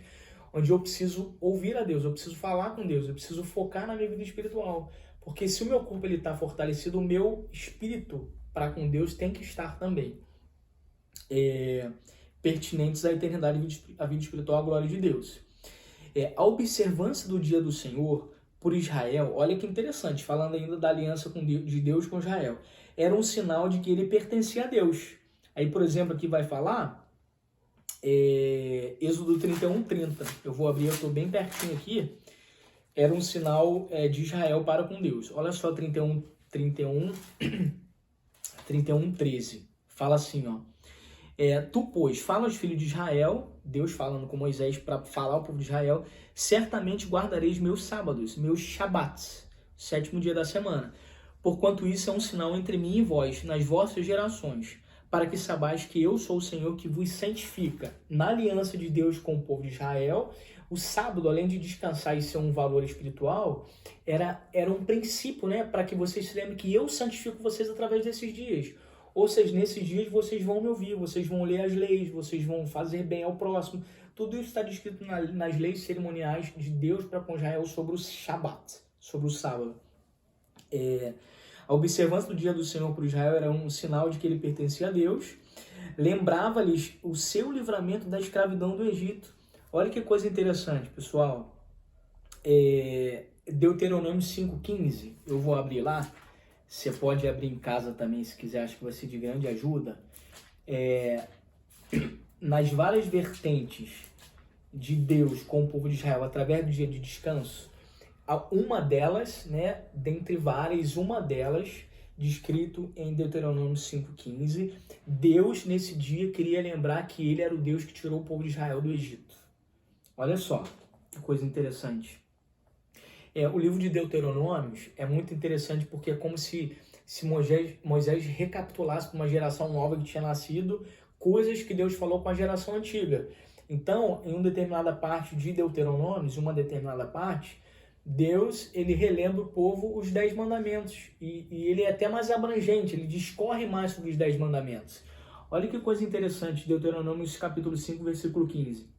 onde eu preciso ouvir a Deus, eu preciso falar com Deus, eu preciso focar na minha vida espiritual. Porque se o meu corpo está fortalecido, o meu espírito para com Deus tem que estar também. Pertinentes à eternidade, à vida espiritual, à glória de Deus. A observância do dia do Senhor por Israel, olha que interessante, falando ainda da aliança de Deus com Israel, era um sinal de que ele pertencia a Deus. Aí, por exemplo, aqui vai falar, Êxodo 31:30. Eu vou abrir, eu estou bem pertinho aqui. Era um sinal de Israel para com Deus. Olha só 31:13. Fala assim, ó. Tu, pois, fala aos filhos de Israel, Deus falando com Moisés para falar ao povo de Israel, certamente guardareis meus sábados, meus shabats, 7º dia da semana. Porquanto isso é um sinal entre mim e vós, nas vossas gerações, para que saibais que eu sou o Senhor que vos santifica. Na aliança de Deus com o povo de Israel, o sábado, além de descansar e ser um valor espiritual, era um princípio, né, para que vocês se lembrem que eu santifico vocês através desses dias. Ou seja, nesses dias vocês vão me ouvir, vocês vão ler as leis, vocês vão fazer bem ao próximo. Tudo isso está descrito nas leis cerimoniais de Deus para com Israel sobre o Shabat, sobre o sábado. A observância do dia do Senhor para Israel era um sinal de que ele pertencia a Deus, lembrava-lhes o seu livramento da escravidão do Egito. Olha que coisa interessante, pessoal. Deuteronômio 5,15, eu vou abrir lá. Você pode abrir em casa também, se quiser, acho que vai ser de grande ajuda. Nas várias vertentes de Deus com o povo de Israel, através do dia de descanso, uma delas, né, dentre várias, uma delas, descrito em Deuteronômio 5,15, Deus, nesse dia, queria lembrar que ele era o Deus que tirou o povo de Israel do Egito. Olha só, que coisa interessante. O livro de Deuteronômios é muito interessante porque é como se Moisés recapitulasse para uma geração nova que tinha nascido coisas que Deus falou com a geração antiga. Então, em uma determinada parte de Deuteronômios, Deus, ele relembra o povo os 10 mandamentos. E ele é até mais abrangente, ele discorre mais sobre os 10 mandamentos. Olha que coisa interessante, Deuteronômios capítulo 5, versículo 15.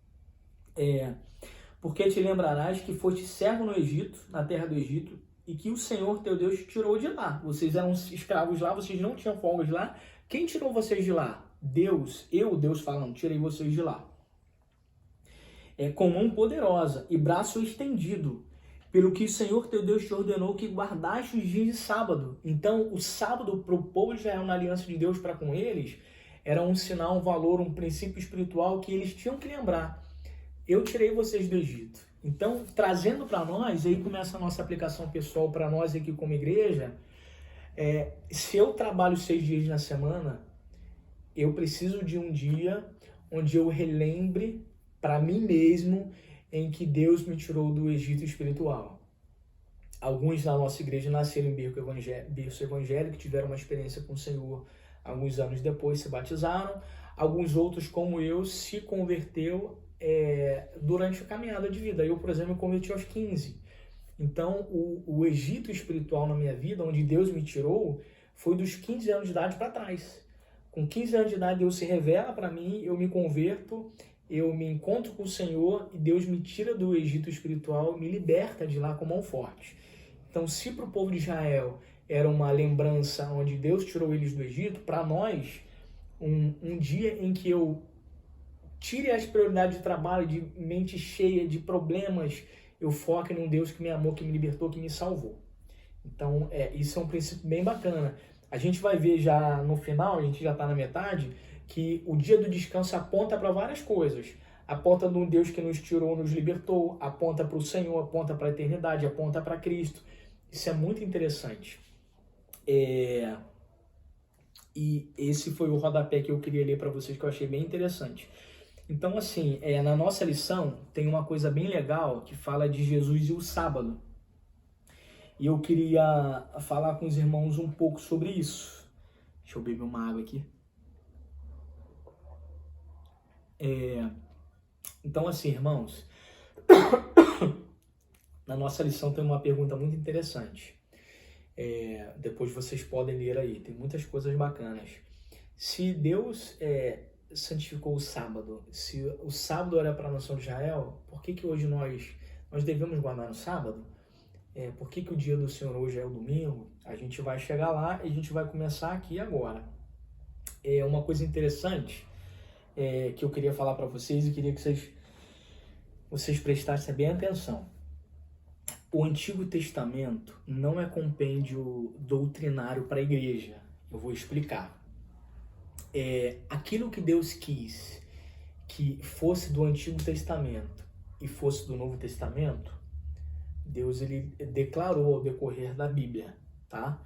Porque te lembrarás que foste servo no Egito, na terra do Egito, e que o Senhor teu Deus te tirou de lá. Vocês eram escravos lá, vocês não tinham folgas lá. Quem tirou vocês de lá? Deus. Deus falando, tirei vocês de lá. Com mão poderosa e braço estendido, pelo que o Senhor teu Deus te ordenou que guardaste os dias de sábado. Então, o sábado para o povo de Israel, na aliança de Deus para com eles, era um sinal, um valor, um princípio espiritual que eles tinham que lembrar. Eu tirei vocês do Egito. Então, trazendo para nós, aí começa a nossa aplicação pessoal para nós aqui como igreja, se eu trabalho 6 dias na semana, eu preciso de um dia onde eu relembre para mim mesmo em que Deus me tirou do Egito espiritual. Alguns da nossa igreja nasceram em berço evangélico, tiveram uma experiência com o Senhor alguns anos depois, se batizaram. Alguns outros, como eu, se converteu durante a caminhada de vida. Eu, por exemplo, me converti aos 15. Então, o Egito espiritual na minha vida, onde Deus me tirou, foi dos 15 anos de idade para trás. Com 15 anos de idade, Deus se revela para mim, eu me converto, eu me encontro com o Senhor e Deus me tira do Egito espiritual, me liberta de lá com mão forte. Então, se para o povo de Israel era uma lembrança onde Deus tirou eles do Egito, para nós, um dia em que eu tire as prioridades de trabalho, de mente cheia, de problemas, eu foco num Deus que me amou, que me libertou, que me salvou. Então, isso é um princípio bem bacana. A gente vai ver já no final, a gente já está na metade, que o dia do descanso aponta para várias coisas. Aponta no Deus que nos tirou, nos libertou, aponta para o Senhor, aponta para a eternidade, aponta para Cristo. Isso é muito interessante. E esse foi o rodapé que eu queria ler para vocês, que eu achei bem interessante. Então, assim, na nossa lição tem uma coisa bem legal que fala de Jesus e o sábado. E eu queria falar com os irmãos um pouco sobre isso. Deixa eu beber uma água aqui. Então, assim, irmãos, na nossa lição tem uma pergunta muito interessante. Depois vocês podem ler aí, tem muitas coisas bacanas. Se Deus santificou o sábado, se o sábado era para a nação de Israel, por que hoje nós devemos guardar no sábado? Por que o dia do Senhor hoje é o domingo? A gente vai chegar lá e a gente vai começar aqui agora. Uma coisa interessante que eu queria falar para vocês e queria que vocês prestassem bem atenção. O Antigo Testamento não é compêndio doutrinário para a igreja. Eu vou explicar. Aquilo que Deus quis que fosse do Antigo Testamento e fosse do Novo Testamento, Deus ele declarou ao decorrer da Bíblia, tá?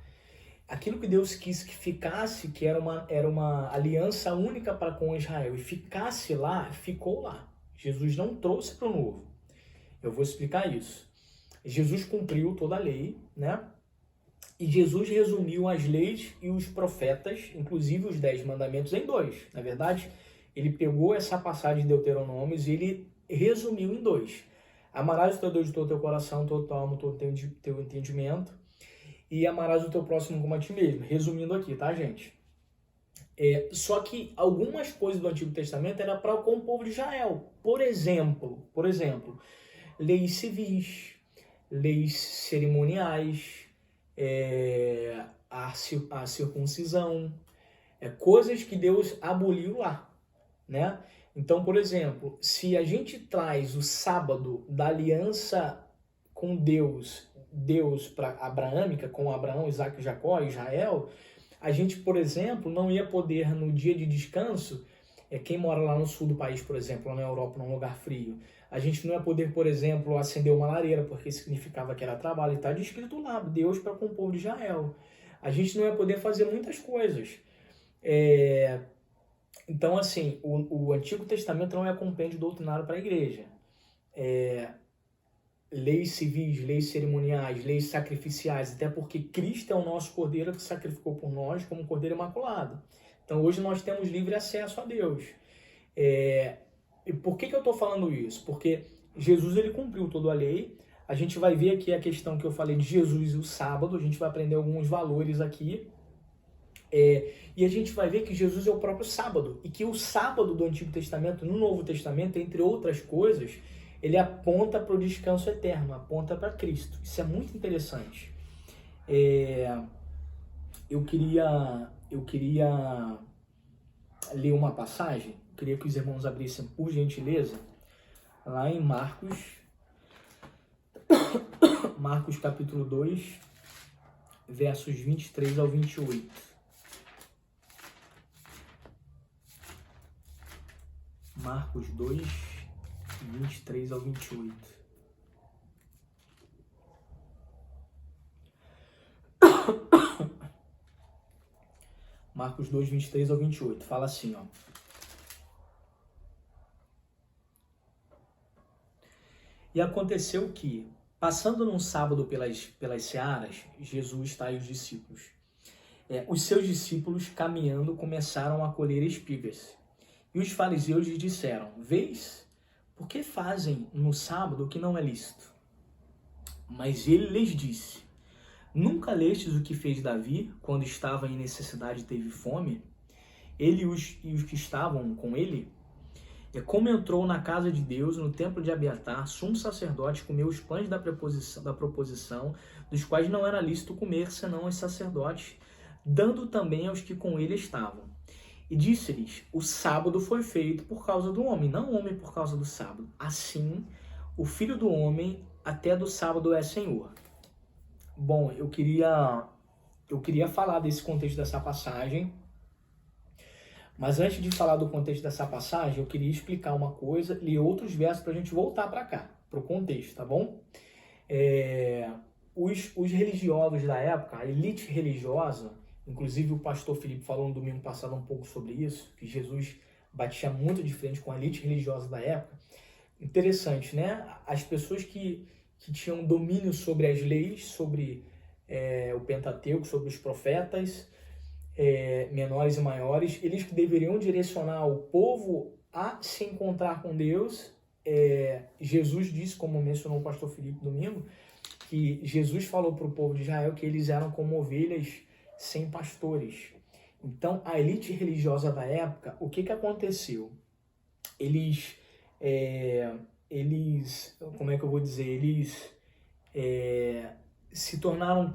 Aquilo que Deus quis que ficasse, que era uma aliança única para com Israel, e ficasse lá, ficou lá. Jesus não trouxe para o novo. Eu vou explicar isso. Jesus cumpriu toda a lei, né? E Jesus resumiu as leis e os profetas, inclusive os 10 mandamentos, em 2. Na verdade, ele pegou essa passagem de Deuteronômios e ele resumiu em 2. Amarás o teu Deus de todo o teu coração, todo tua alma, todo o teu entendimento, e amarás o teu próximo como a ti mesmo. Resumindo aqui, tá, gente? Só que algumas coisas do Antigo Testamento era para com o povo de Israel. Por exemplo, leis civis, leis cerimoniais, a circuncisão, coisas que Deus aboliu lá, né? Então, por exemplo, se a gente traz o sábado da aliança com Deus para abraâmica, com Abraão, Isaac, Jacó, Israel, a gente, por exemplo, não ia poder no dia de descanso, quem mora lá no sul do país, por exemplo, lá na Europa, num lugar frio, a gente não ia poder, por exemplo, acender uma lareira, porque significava que era trabalho, e está descrito lá, Deus para com o povo de Israel. A gente não ia poder fazer muitas coisas. Então, assim, o Antigo Testamento não é compêndio doutrinário para a igreja. Leis civis, leis cerimoniais, leis sacrificiais, até porque Cristo é o nosso Cordeiro que sacrificou por nós como um Cordeiro Imaculado. Então, hoje nós temos livre acesso a Deus. E por que eu estou falando isso? Porque Jesus ele cumpriu toda a lei. A gente vai ver aqui a questão que eu falei de Jesus e o sábado. A gente vai aprender alguns valores aqui. E a gente vai ver que Jesus é o próprio sábado. E que o sábado do Antigo Testamento, no Novo Testamento, entre outras coisas, ele aponta para o descanso eterno, aponta para Cristo. Isso é muito interessante. Eu queria ler uma passagem. Queria que os irmãos abrissem, por gentileza, lá em Marcos capítulo 2, versos 23 ao 28. Marcos 2, 23 ao 28. Marcos 2, 23 ao 28. Fala assim, ó. E aconteceu que, passando num sábado pelas searas, Jesus está e os discípulos. Os seus discípulos, caminhando, começaram a colher espigas. E os fariseus lhes disseram: Vês, por que fazem no sábado o que não é lícito? Mas ele lhes disse: Nunca lestes o que fez Davi, quando estava em necessidade e teve fome? Ele e os que estavam com ele? Como entrou na casa de Deus, no templo de Abiatar, sumo sacerdote, comeu os pães da proposição, dos quais não era lícito comer, senão aos sacerdotes, dando também aos que com ele estavam. E disse-lhes: O sábado foi feito por causa do homem, não o homem por causa do sábado. Assim, o Filho do Homem até do sábado é Senhor. Bom, eu queria falar desse contexto dessa passagem. Mas antes de falar do contexto dessa passagem, eu queria explicar uma coisa, ler outros versos para a gente voltar para cá, para o contexto, tá bom? Os religiosos da época, a elite religiosa, inclusive o pastor Felipe falou no domingo passado um pouco sobre isso, que Jesus batia muito de frente com a elite religiosa da época. Interessante, né? As pessoas que tinham domínio sobre as leis, sobre o Pentateuco, sobre os profetas, menores e maiores, eles que deveriam direcionar o povo a se encontrar com Deus. Jesus disse, como mencionou o pastor Felipe domingo, que Jesus falou para o povo de Israel que eles eram como ovelhas sem pastores. Então, a elite religiosa da época, o que aconteceu? Eles, como é que eu vou dizer? Eles se tornaram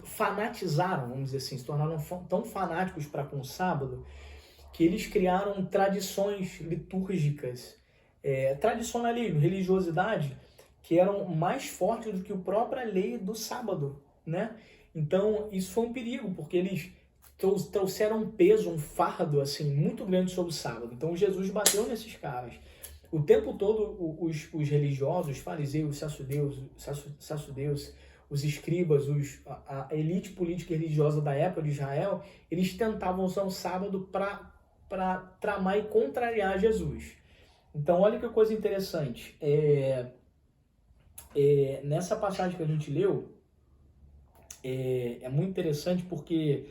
fanatizaram, vamos dizer assim, se tornaram tão fanáticos para com o sábado, que eles criaram tradições litúrgicas, tradicionalismo, religiosidade, que eram mais fortes do que a própria lei do sábado, né? Então, isso foi um perigo, porque eles trouxeram um peso, um fardo, assim, muito grande sobre o sábado. Então, Jesus bateu nesses caras. O tempo todo, os religiosos, os fariseus, os sacerdotes, os escribas, a elite política e religiosa da época de Israel, eles tentavam usar o sábado para tramar e contrariar Jesus. Então, olha que coisa interessante. Nessa passagem que a gente leu, é muito interessante porque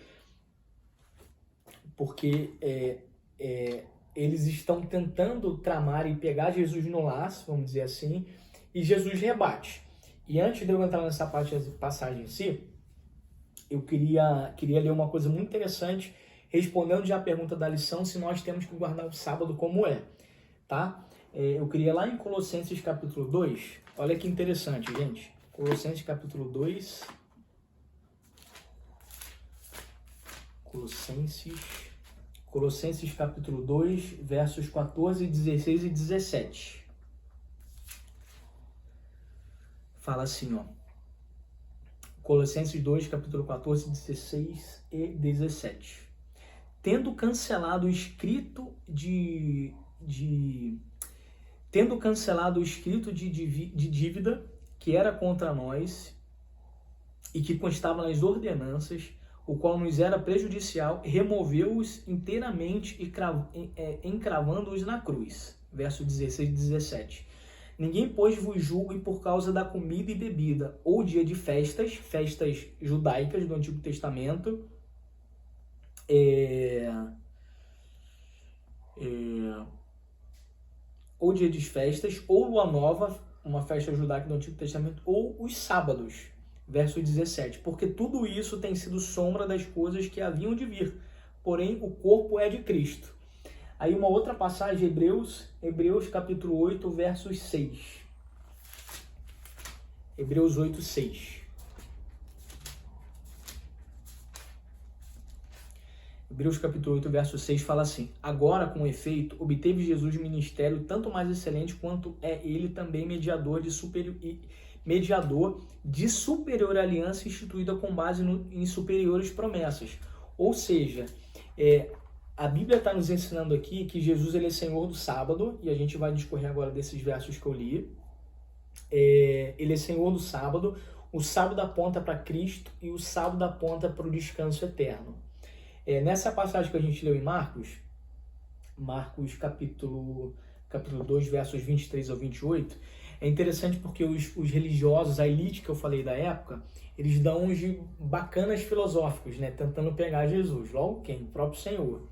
eles estão tentando tramar e pegar Jesus no laço, vamos dizer assim, e Jesus rebate. E antes de eu entrar nessa passagem em si, eu queria ler uma coisa muito interessante, respondendo já a pergunta da lição, se nós temos que guardar o sábado como é, tá? Eu queria lá em Colossenses capítulo 2, olha que interessante, gente. Colossenses capítulo 2, Colossenses capítulo 2, versos 14, 16 e 17. Fala assim, ó. Colossenses 2, capítulo 14, 16 e 17. Tendo cancelado o escrito de dívida que era contra nós e que constava nas ordenanças, o qual nos era prejudicial, removeu-os inteiramente e encravando-os na cruz. Verso 16 e 17. Ninguém, pois, vos julgue por causa da comida e bebida, ou dia de festas judaicas do Antigo Testamento, ou dia de festas, ou lua nova, uma festa judaica do Antigo Testamento, ou os sábados. Verso 17, porque tudo isso tem sido sombra das coisas que haviam de vir, porém o corpo é de Cristo. Aí uma outra passagem, Hebreus capítulo 8, versos 6. Hebreus 8, 6. Hebreus capítulo 8, verso 6 fala assim: agora, com efeito, obteve Jesus ministério tanto mais excelente quanto é ele também mediador de superior aliança instituída com base em superiores promessas. Ou seja, a Bíblia está nos ensinando aqui que Jesus ele é Senhor do sábado, e a gente vai discorrer agora desses versos que eu li. Ele é Senhor do sábado, o sábado aponta para Cristo e o sábado aponta para o descanso eterno. Nessa passagem que a gente leu em Marcos capítulo 2, versos 23 ao 28, é interessante porque os religiosos, a elite que eu falei da época, eles dão uns bacanas filosóficos, né, tentando pegar Jesus. Logo quem? O próprio Senhor.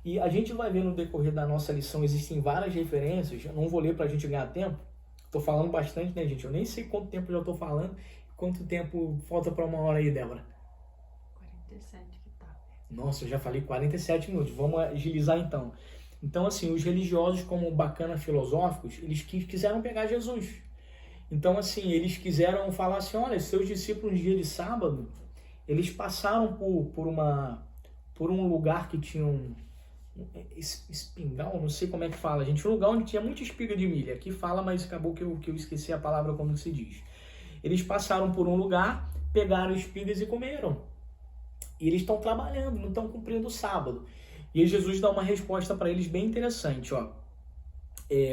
E a gente vai ver no decorrer da nossa lição, existem várias referências, eu não vou ler para a gente ganhar tempo, estou falando bastante, né, gente? Eu nem sei quanto tempo já estou falando, quanto tempo falta para uma hora aí, Débora? 47 que tá. Nossa, eu já falei 47 minutos, vamos agilizar então. Então, assim, os religiosos, como bacana filosóficos, eles quiseram pegar Jesus. Então, assim, eles quiseram falar assim, olha, seus discípulos no dia de sábado, eles passaram por um lugar que tinha um espingal, não sei como é que fala, gente, um lugar onde tinha muita espiga de milho. Aqui fala, mas acabou que eu esqueci a palavra como se diz. Eles passaram por um lugar, pegaram espigas e comeram. E eles estão trabalhando, não estão cumprindo o sábado. E aí Jesus dá uma resposta para eles bem interessante, ó.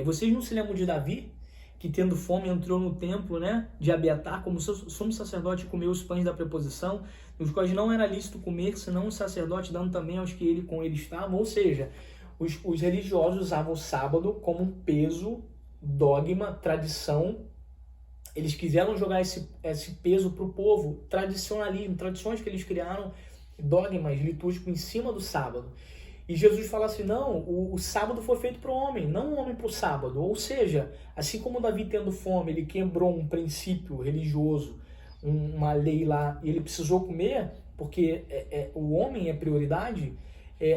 Vocês não se lembram de Davi, que tendo fome entrou no templo, né, de Abiatar, como sumo sacerdote, comeu os pães da preposição, os quais não era lícito comer, senão o sacerdote dando também aos que com ele estavam. Ou seja, os religiosos usavam o sábado como um peso, dogma, tradição. Eles quiseram jogar esse peso para o povo, tradicionalismo, tradições que eles criaram, dogmas litúrgicos em cima do sábado. E Jesus fala assim, não, o sábado foi feito para o homem, não o homem para o sábado. Ou seja, assim como Davi tendo fome, ele quebrou um princípio religioso, uma lei lá, e ele precisou comer, porque o homem é prioridade,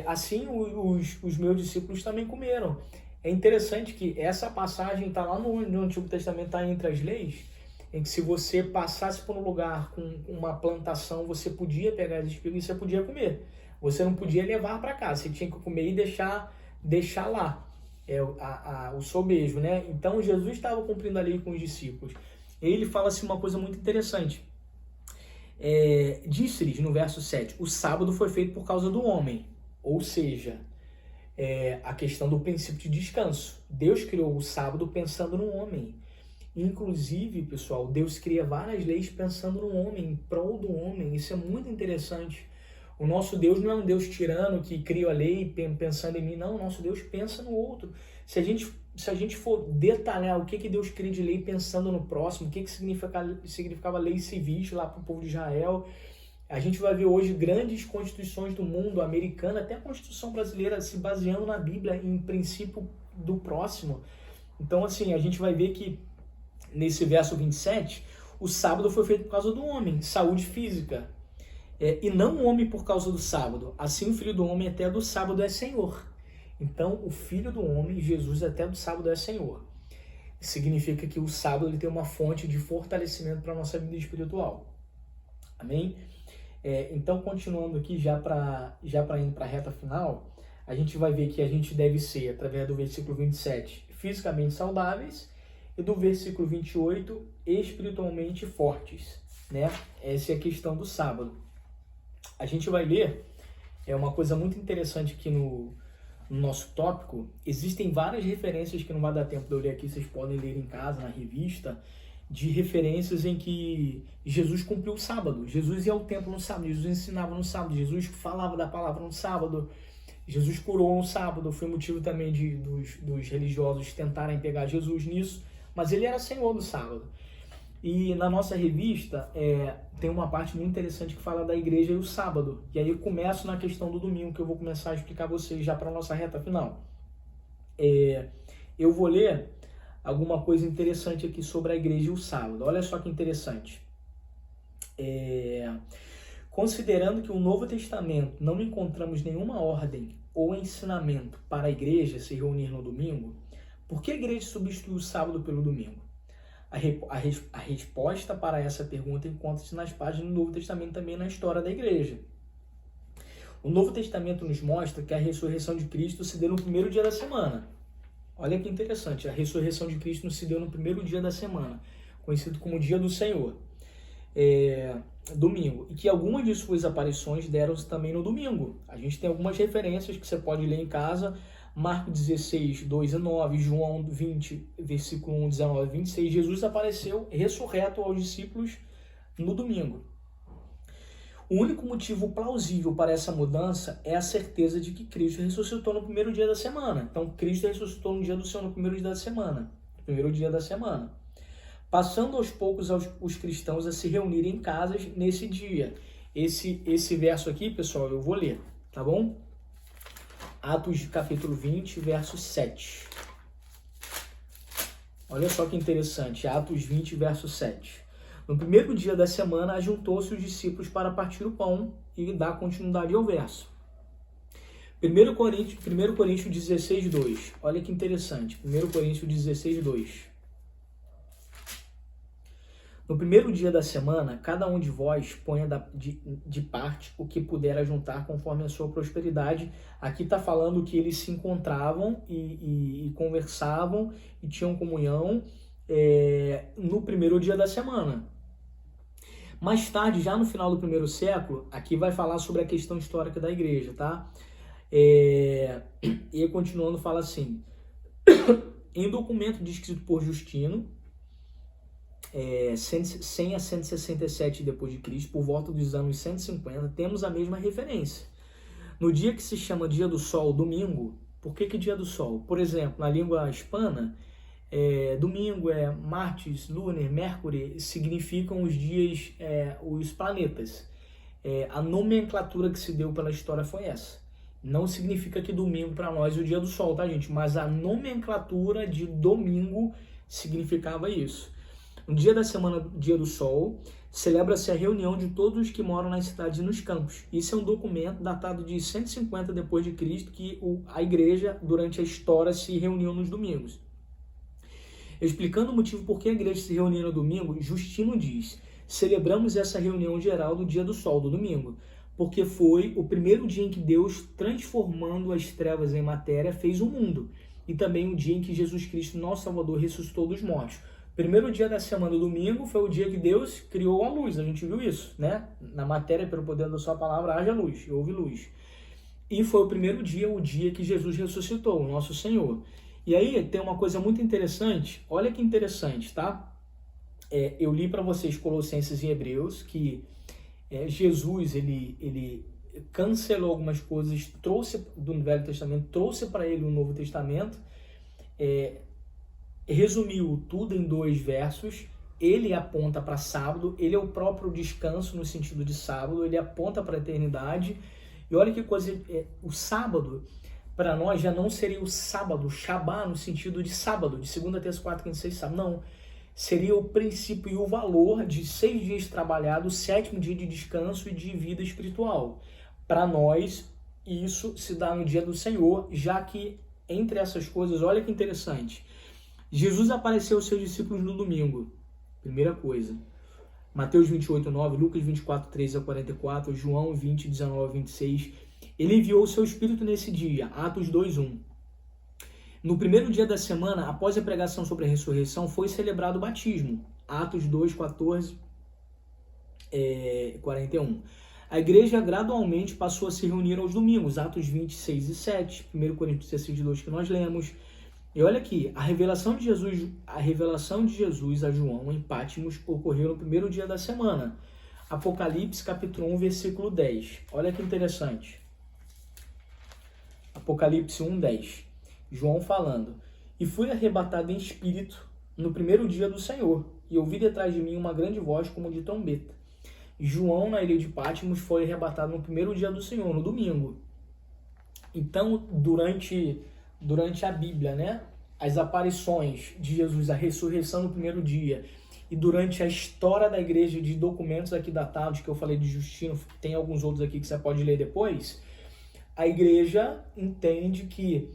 assim os meus discípulos também comeram. É interessante que essa passagem está lá no Antigo Testamento, está entre as leis, em que se você passasse por um lugar com uma plantação, você podia pegar as espigas e você podia comer. Você não podia levar para casa, você tinha que comer e deixar lá o sobejo, né? Então Jesus estava cumprindo a lei com os discípulos. Ele fala assim uma coisa muito interessante. Disse-lhes no verso 7, o sábado foi feito por causa do homem. Ou seja, a questão do princípio de descanso. Deus criou o sábado pensando no homem. Inclusive, pessoal, Deus cria várias leis pensando no homem, em prol do homem. Isso é muito interessante. O nosso Deus não é um Deus tirano que cria a lei pensando em mim, não. O nosso Deus pensa no outro. Se a gente se a gente for detalhar o que Deus cria de lei pensando no próximo, o que significava leis civis lá para o povo de Israel, a gente vai ver hoje grandes constituições do mundo, americana, até a Constituição brasileira, se baseando na Bíblia em princípio do próximo. Então, assim, a gente vai ver que nesse verso 27, o sábado foi feito por causa do homem, saúde física. E não o homem por causa do sábado. Assim o Filho do Homem até do sábado é Senhor. Então, o Filho do Homem, Jesus, até do sábado é Senhor. Significa que o sábado ele tem uma fonte de fortalecimento para a nossa vida espiritual. Amém? Então, continuando aqui, já para indo para a reta final, a gente vai ver que a gente deve ser, através do versículo 27, fisicamente saudáveis, e do versículo 28, espiritualmente fortes, né? Essa é a questão do sábado. A gente vai ler, uma coisa muito interessante aqui no nosso tópico, existem várias referências que não vai dar tempo de eu ler aqui, vocês podem ler em casa, na revista, de referências em que Jesus cumpriu o sábado. Jesus ia ao templo no sábado, Jesus ensinava no sábado, Jesus falava da palavra no sábado, Jesus curou no sábado, foi motivo também dos religiosos tentarem pegar Jesus nisso, mas ele era Senhor do sábado. E na nossa revista tem uma parte muito interessante que fala da igreja e o sábado. E aí eu começo na questão do domingo, que eu vou começar a explicar a vocês já para a nossa reta final. Eu vou ler alguma coisa interessante aqui sobre a igreja e o sábado. Olha só que interessante. Considerando que no Novo Testamento não encontramos nenhuma ordem ou ensinamento para a igreja se reunir no domingo, por que a igreja substituiu o sábado pelo domingo? A resposta para essa pergunta encontra-se nas páginas do Novo Testamento, também na história da igreja. O Novo Testamento nos mostra que a ressurreição de Cristo se deu no primeiro dia da semana. Olha que interessante, a ressurreição de Cristo se deu no primeiro dia da semana, conhecido como Dia do Senhor, domingo, e que algumas de suas aparições deram-se também no domingo. A gente tem algumas referências que você pode ler em casa, Marcos 16, 2 e 9, João 20, versículo 1, 19 e 26, Jesus apareceu ressurreto aos discípulos no domingo. O único motivo plausível para essa mudança é a certeza de que Cristo ressuscitou no primeiro dia da semana. Então, Cristo ressuscitou no dia do Senhor no primeiro dia da semana. Primeiro dia da semana. Passando aos poucos os cristãos a se reunirem em casas nesse dia. Esse verso aqui, pessoal, eu vou ler, tá bom? Atos capítulo 20, verso 7. Olha só que interessante, Atos 20, verso 7. No primeiro dia da semana, ajuntou-se os discípulos para partir o pão e dar continuidade ao verso. 1 Coríntios 16, 2. Olha que interessante, 1 Coríntios 16, 2. No primeiro dia da semana, cada um de vós ponha de parte o que puder ajuntar conforme a sua prosperidade. Aqui está falando que eles se encontravam e conversavam e tinham comunhão no primeiro dia da semana. Mais tarde, já no final do primeiro século, aqui vai falar sobre a questão histórica da igreja, tá? E continuando, fala assim, em documento descrito por Justino, 100 a 167 depois de Cristo, por volta dos anos 150, temos a mesma referência. No dia que se chama Dia do Sol, domingo, por que Dia do Sol? Por exemplo, na língua hispana, domingo Martes, Lunar, Mercury, significam os dias, os planetas. A nomenclatura que se deu pela história foi essa. Não significa que domingo para nós é o dia do sol, tá, gente? Mas a nomenclatura de domingo significava isso. No dia da semana, dia do sol, celebra-se a reunião de todos os que moram nas cidades e nos campos. Isso é um documento datado de 150 depois de Cristo, que a igreja, durante a história, se reuniu nos domingos. Explicando o motivo por que a igreja se reunia no domingo, Justino diz: celebramos essa reunião geral do dia do sol, do domingo, porque foi o primeiro dia em que Deus, transformando as trevas em matéria, fez o mundo, e também o dia em que Jesus Cristo, nosso Salvador, ressuscitou dos mortos. Primeiro dia da semana, domingo, foi o dia que Deus criou a luz. A gente viu isso, né? Na matéria, pelo poder da sua palavra, haja luz, houve luz. E foi o primeiro dia, o dia que Jesus ressuscitou, o nosso Senhor. E aí tem uma coisa muito interessante, olha que interessante, tá? Eu li para vocês Colossenses e Hebreus, que Jesus, ele cancelou algumas coisas, trouxe do Velho Testamento, trouxe para ele o Novo Testamento, resumiu tudo em 2 versos. Ele aponta para sábado, ele é o próprio descanso no sentido de sábado, ele aponta para a eternidade. E olha que coisa, o sábado, para nós, já não seria o sábado, Shabá, no sentido de sábado, de segunda, terça, quarta, quinta, sexta, sábado. Não, seria o princípio e o valor de 6 dias trabalhados, 7º dia de descanso e de vida espiritual. Para nós, isso se dá no dia do Senhor, já que entre essas coisas, olha que interessante, Jesus apareceu aos seus discípulos no domingo, primeira coisa. Mateus 28, 9, Lucas 24, 13 a 44, João 20, 19 a 26. Ele enviou o seu Espírito nesse dia, Atos 2, 1. No primeiro dia da semana, após a pregação sobre a ressurreição, foi celebrado o batismo, Atos 2, 14, 41. A igreja gradualmente passou a se reunir aos domingos, Atos 26 e 7, 1 Coríntios 16, 2 que nós lemos. E olha aqui, a revelação de Jesus a João em Pátimos ocorreu no primeiro dia da semana. Apocalipse capítulo 1, versículo 10. Olha que interessante. Apocalipse 1, 10. João falando. E fui arrebatado em espírito no primeiro dia do Senhor, e ouvi detrás de mim uma grande voz como de trombeta. João, na ilha de Pátimos, foi arrebatado no primeiro dia do Senhor, no domingo. Então, durante a Bíblia, né, as aparições de Jesus, a ressurreição no primeiro dia, e durante a história da igreja de documentos aqui datados, que eu falei de Justino, tem alguns outros aqui que você pode ler depois, a igreja entende que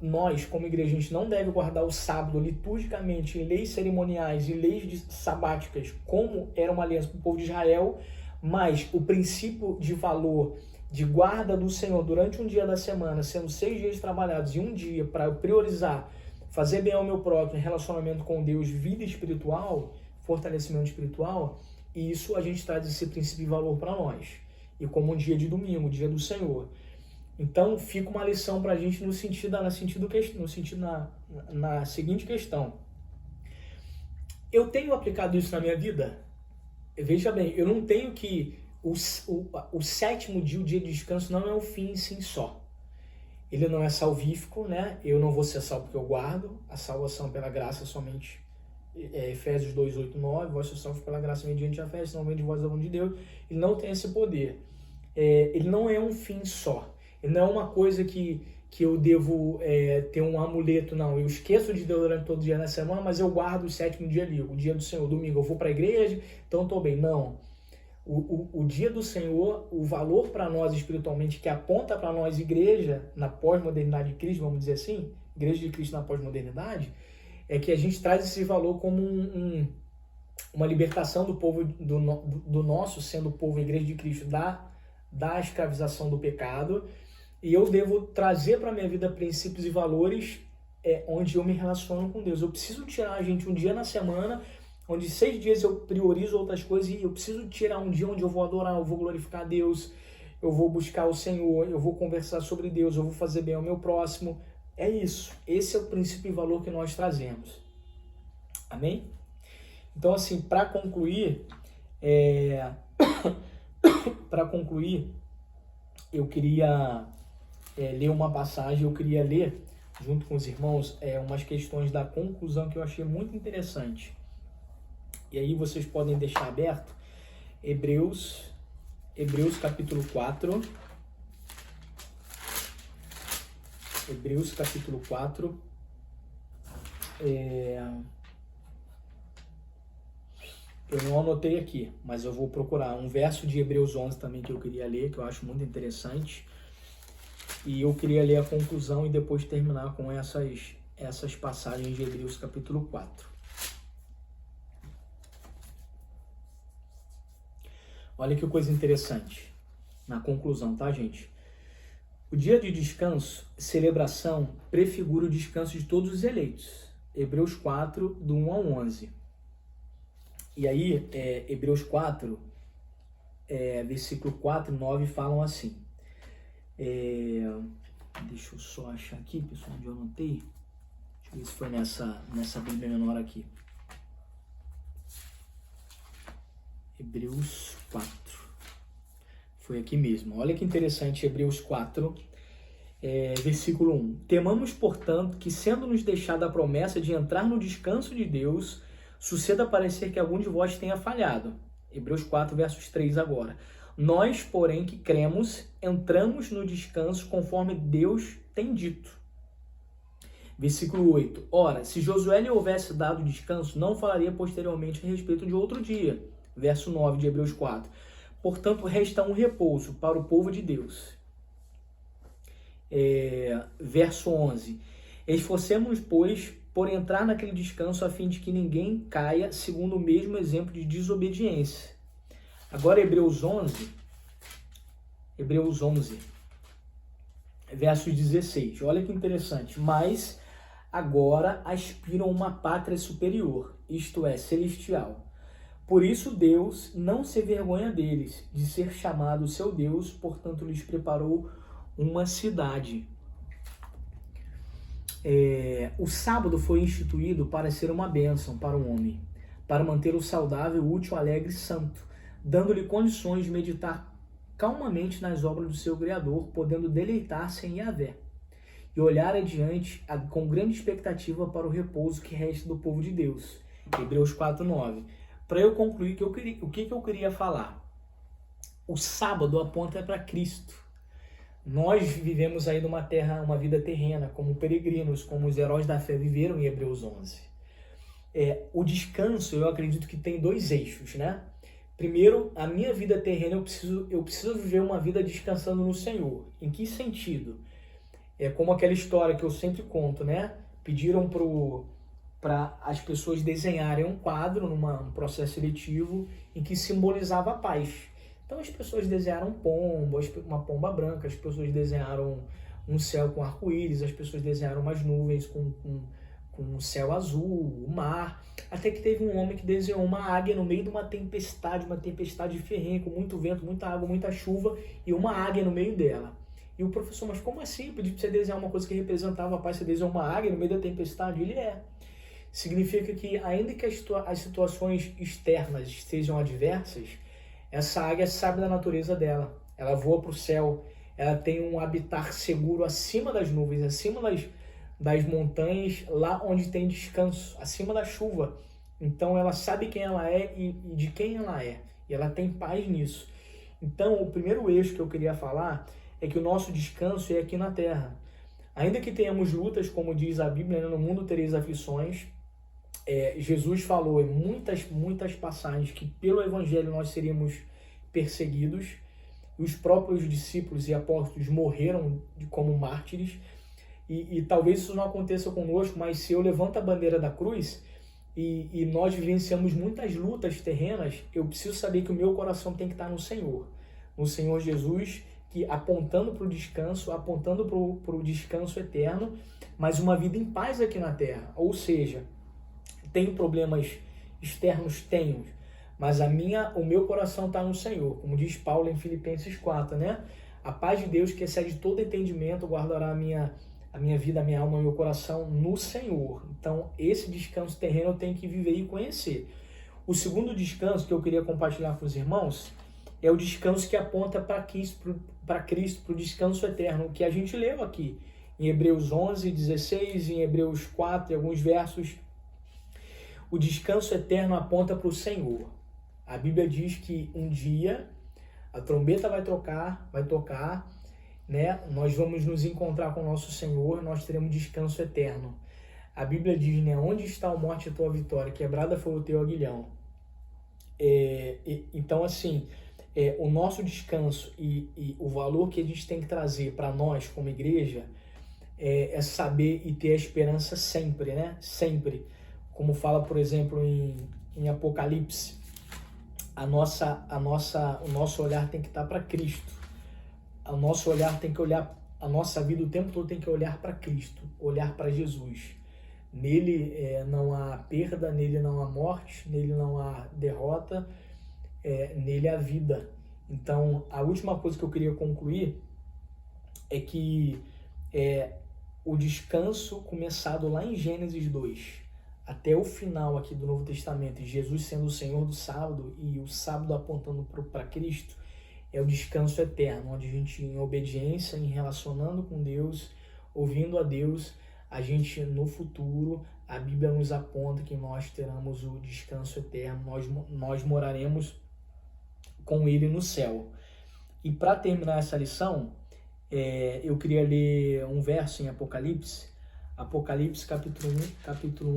nós, como igreja, a gente não deve guardar o sábado liturgicamente em leis cerimoniais e leis sabáticas, como era uma aliança para o povo de Israel, mas o princípio de valor de guarda do Senhor durante um dia da semana, sendo 6 dias trabalhados e um dia para priorizar, fazer bem ao meu próprio, relacionamento com Deus, vida espiritual, fortalecimento espiritual, e isso a gente traz esse princípio de valor para nós. E como um dia de domingo, dia do Senhor. Então, fica uma lição para a gente na seguinte questão. Eu tenho aplicado isso na minha vida? Veja bem, eu não tenho que... O 7º dia, o dia de descanso, não é o fim em si só. Ele não é salvífico, né? Eu não vou ser salvo porque eu guardo. A salvação pela graça somente. Efésios 2, 8, 9. Vós sois salvos pela graça mediante a fé, senão vem de vós a mão de Deus. Ele não tem esse poder. Ele não é um fim só. Ele não é uma coisa que eu devo ter um amuleto, não. Eu esqueço de Deus durante todo o dia na semana, mas eu guardo o 7º dia ali, o dia do Senhor, domingo. Eu vou para a igreja, então estou bem. Não. O dia do Senhor, o valor para nós espiritualmente, que aponta para nós, igreja, na pós-modernidade de Cristo, vamos dizer assim, igreja de Cristo na pós-modernidade, é que a gente traz esse valor como uma libertação do povo, do nosso, sendo o povo, a igreja de Cristo, da escravização do pecado, e eu devo trazer para a minha vida princípios e valores onde eu me relaciono com Deus. Eu preciso tirar, gente, um dia na semana, onde 6 dias eu priorizo outras coisas, e eu preciso tirar um dia onde eu vou adorar, eu vou glorificar a Deus, eu vou buscar o Senhor, eu vou conversar sobre Deus, eu vou fazer bem ao meu próximo. É isso. Esse é o princípio e valor que nós trazemos. Amém? Então, assim, para concluir, eu queria ler uma passagem, eu queria ler, junto com os irmãos, umas questões da conclusão que eu achei muito interessante. E aí vocês podem deixar aberto Hebreus capítulo 4. Hebreus capítulo 4. Eu não anotei aqui, mas eu vou procurar um verso de Hebreus 11 também que eu queria ler, que eu acho muito interessante. E eu queria ler a conclusão e depois terminar com essas passagens de Hebreus capítulo 4. Olha que coisa interessante na conclusão, tá, gente? O dia de descanso, celebração, prefigura o descanso de todos os eleitos. Hebreus 4, do 1 ao 11. E aí, Hebreus 4, versículo 4 e 9 falam assim. Deixa eu só achar aqui, pessoal, onde eu anotei. Deixa eu ver se foi nessa Bíblia menor aqui. Hebreus 4. Foi aqui mesmo. Olha que interessante, Hebreus 4. Versículo 1. Temamos, portanto, que sendo-nos deixada a promessa de entrar no descanso de Deus, suceda parecer que algum de vós tenha falhado. Hebreus 4, versos 3 agora. Nós, porém, que cremos, entramos no descanso conforme Deus tem dito. Versículo 8. Ora, se Josué lhe houvesse dado descanso, não falaria posteriormente a respeito de outro dia. Verso 9 de Hebreus 4. Portanto, resta um repouso para o povo de Deus. Verso 11. Esforcemos-nos, pois, por entrar naquele descanso a fim de que ninguém caia segundo o mesmo exemplo de desobediência. Agora Hebreus 11, versos 16. Olha que interessante. Mas agora aspiram a uma pátria superior, isto é, celestial. Por isso Deus não se envergonha deles, de ser chamado seu Deus, portanto lhes preparou uma cidade. O sábado foi instituído para ser uma bênção para o homem, para mantê-lo saudável, útil, alegre e santo, dando-lhe condições de meditar calmamente nas obras do seu Criador, podendo deleitar-se em Yahvé, e olhar adiante com grande expectativa para o repouso que resta do povo de Deus. Hebreus 4:9. Para eu concluir, o que eu queria falar? O sábado aponta para Cristo. Nós vivemos aí numa terra, uma vida terrena, como peregrinos, como os heróis da fé viveram em Hebreus 11. O descanso, eu acredito que tem dois eixos, né? Primeiro, a minha vida terrena, eu preciso viver uma vida descansando no Senhor. Em que sentido? É como aquela história que eu sempre conto, né? Pediram para as pessoas desenharem um quadro num processo seletivo em que simbolizava a paz. Então as pessoas desenharam um pombo, uma pomba branca, as pessoas desenharam um céu com arco-íris, as pessoas desenharam umas nuvens com um céu azul, o mar, até que teve um homem que desenhou uma águia no meio de uma tempestade ferrenha, com muito vento, muita água, muita chuva, e uma águia no meio dela. E o professor, mas como assim? Eu pedi para você desenhar uma coisa que representava a paz, você desenhou uma águia no meio da tempestade? Ele significa que, ainda que as situações externas estejam adversas, essa águia sabe da natureza dela. Ela voa para o céu, ela tem um habitat seguro acima das nuvens, acima das montanhas, lá onde tem descanso, acima da chuva. Então ela sabe quem ela é e de quem ela é. E ela tem paz nisso. Então o primeiro eixo que eu queria falar é que o nosso descanso é aqui na terra. Ainda que tenhamos lutas, como diz a Bíblia, no mundo tereis aflições. Jesus falou em muitas passagens que pelo Evangelho nós seríamos perseguidos. Os próprios discípulos e apóstolos morreram como mártires. E talvez isso não aconteça conosco, mas se eu levanto a bandeira da cruz e nós vivenciamos muitas lutas terrenas, eu preciso saber que o meu coração tem que estar no Senhor Jesus, que apontando para o descanso, apontando para o descanso eterno, mas uma vida em paz aqui na terra. Ou seja, tenho problemas externos? Tenho, mas o meu coração está no Senhor, como diz Paulo em Filipenses 4, né? A paz de Deus, que excede todo entendimento, guardará a minha vida, a minha alma, o meu coração no Senhor. Então, esse descanso terreno eu tenho que viver e conhecer. O segundo descanso que eu queria compartilhar com os irmãos é o descanso que aponta para Cristo, para o descanso eterno, que a gente leu aqui em Hebreus 11, 16, em Hebreus 4, em alguns versos. O descanso eterno aponta para o Senhor. A Bíblia diz que um dia a trombeta vai tocar, né? Nós vamos nos encontrar com o nosso Senhor, nós teremos descanso eterno. A Bíblia diz, né? Onde está a morte e a tua vitória? Quebrada foi o teu aguilhão. Então, assim, o nosso descanso e o valor que a gente tem que trazer para nós como igreja é saber e ter a esperança sempre, né? Sempre. Como fala, por exemplo, em Apocalipse, o nosso olhar tem que estar para Cristo. O nosso olhar tem que olhar, a nossa vida o tempo todo tem que olhar para Cristo, olhar para Jesus. Nele não há perda, nele não há morte, nele não há derrota, nele há vida. Então, a última coisa que eu queria concluir é que o descanso começado lá em Gênesis 2, até o final aqui do Novo Testamento, Jesus sendo o Senhor do sábado e o sábado apontando para Cristo, é o descanso eterno, onde a gente, em obediência, em relacionando com Deus, ouvindo a Deus, a gente, no futuro, a Bíblia nos aponta que nós teremos o descanso eterno, nós moraremos com Ele no céu. E para terminar essa lição, eu queria ler um verso em Apocalipse, capítulo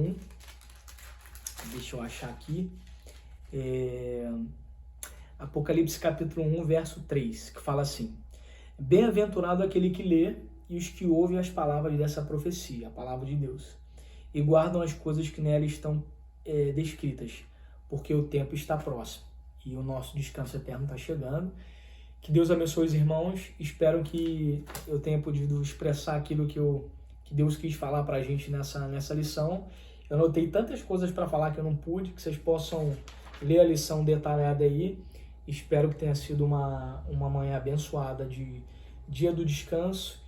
1, deixa eu achar aqui, Apocalipse capítulo 1, verso 3, que fala assim: Bem-aventurado aquele que lê e os que ouvem as palavras dessa profecia, a palavra de Deus, e guardam as coisas que nela estão descritas, porque o tempo está próximo e o nosso descanso eterno está chegando. Que Deus abençoe os irmãos. Espero que eu tenha podido expressar aquilo que Deus quis falar para a gente nessa lição. Eu anotei tantas coisas para falar que eu não pude, que vocês possam ler a lição detalhada aí. Espero que tenha sido uma manhã abençoada de dia do descanso,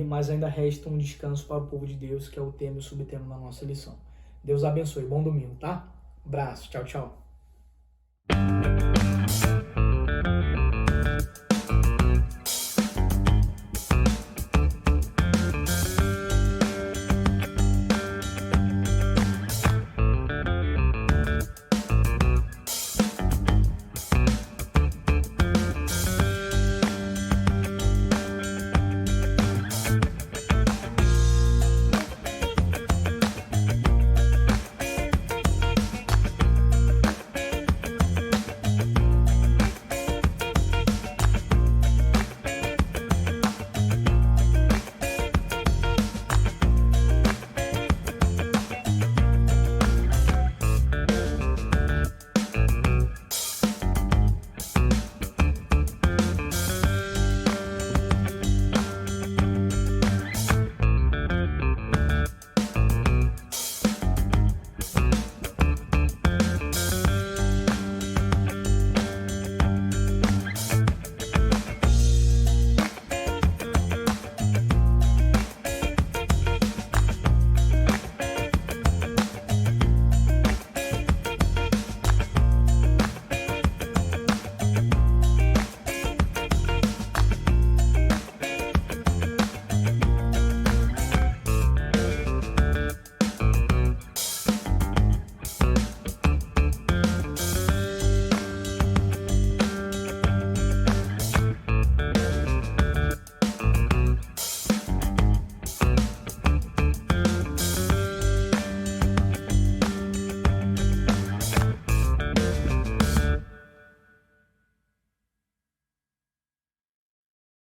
mas ainda resta um descanso para o povo de Deus, que é o tema e o subtema da nossa lição. Deus abençoe. Bom domingo, tá? Abraço. Tchau, tchau.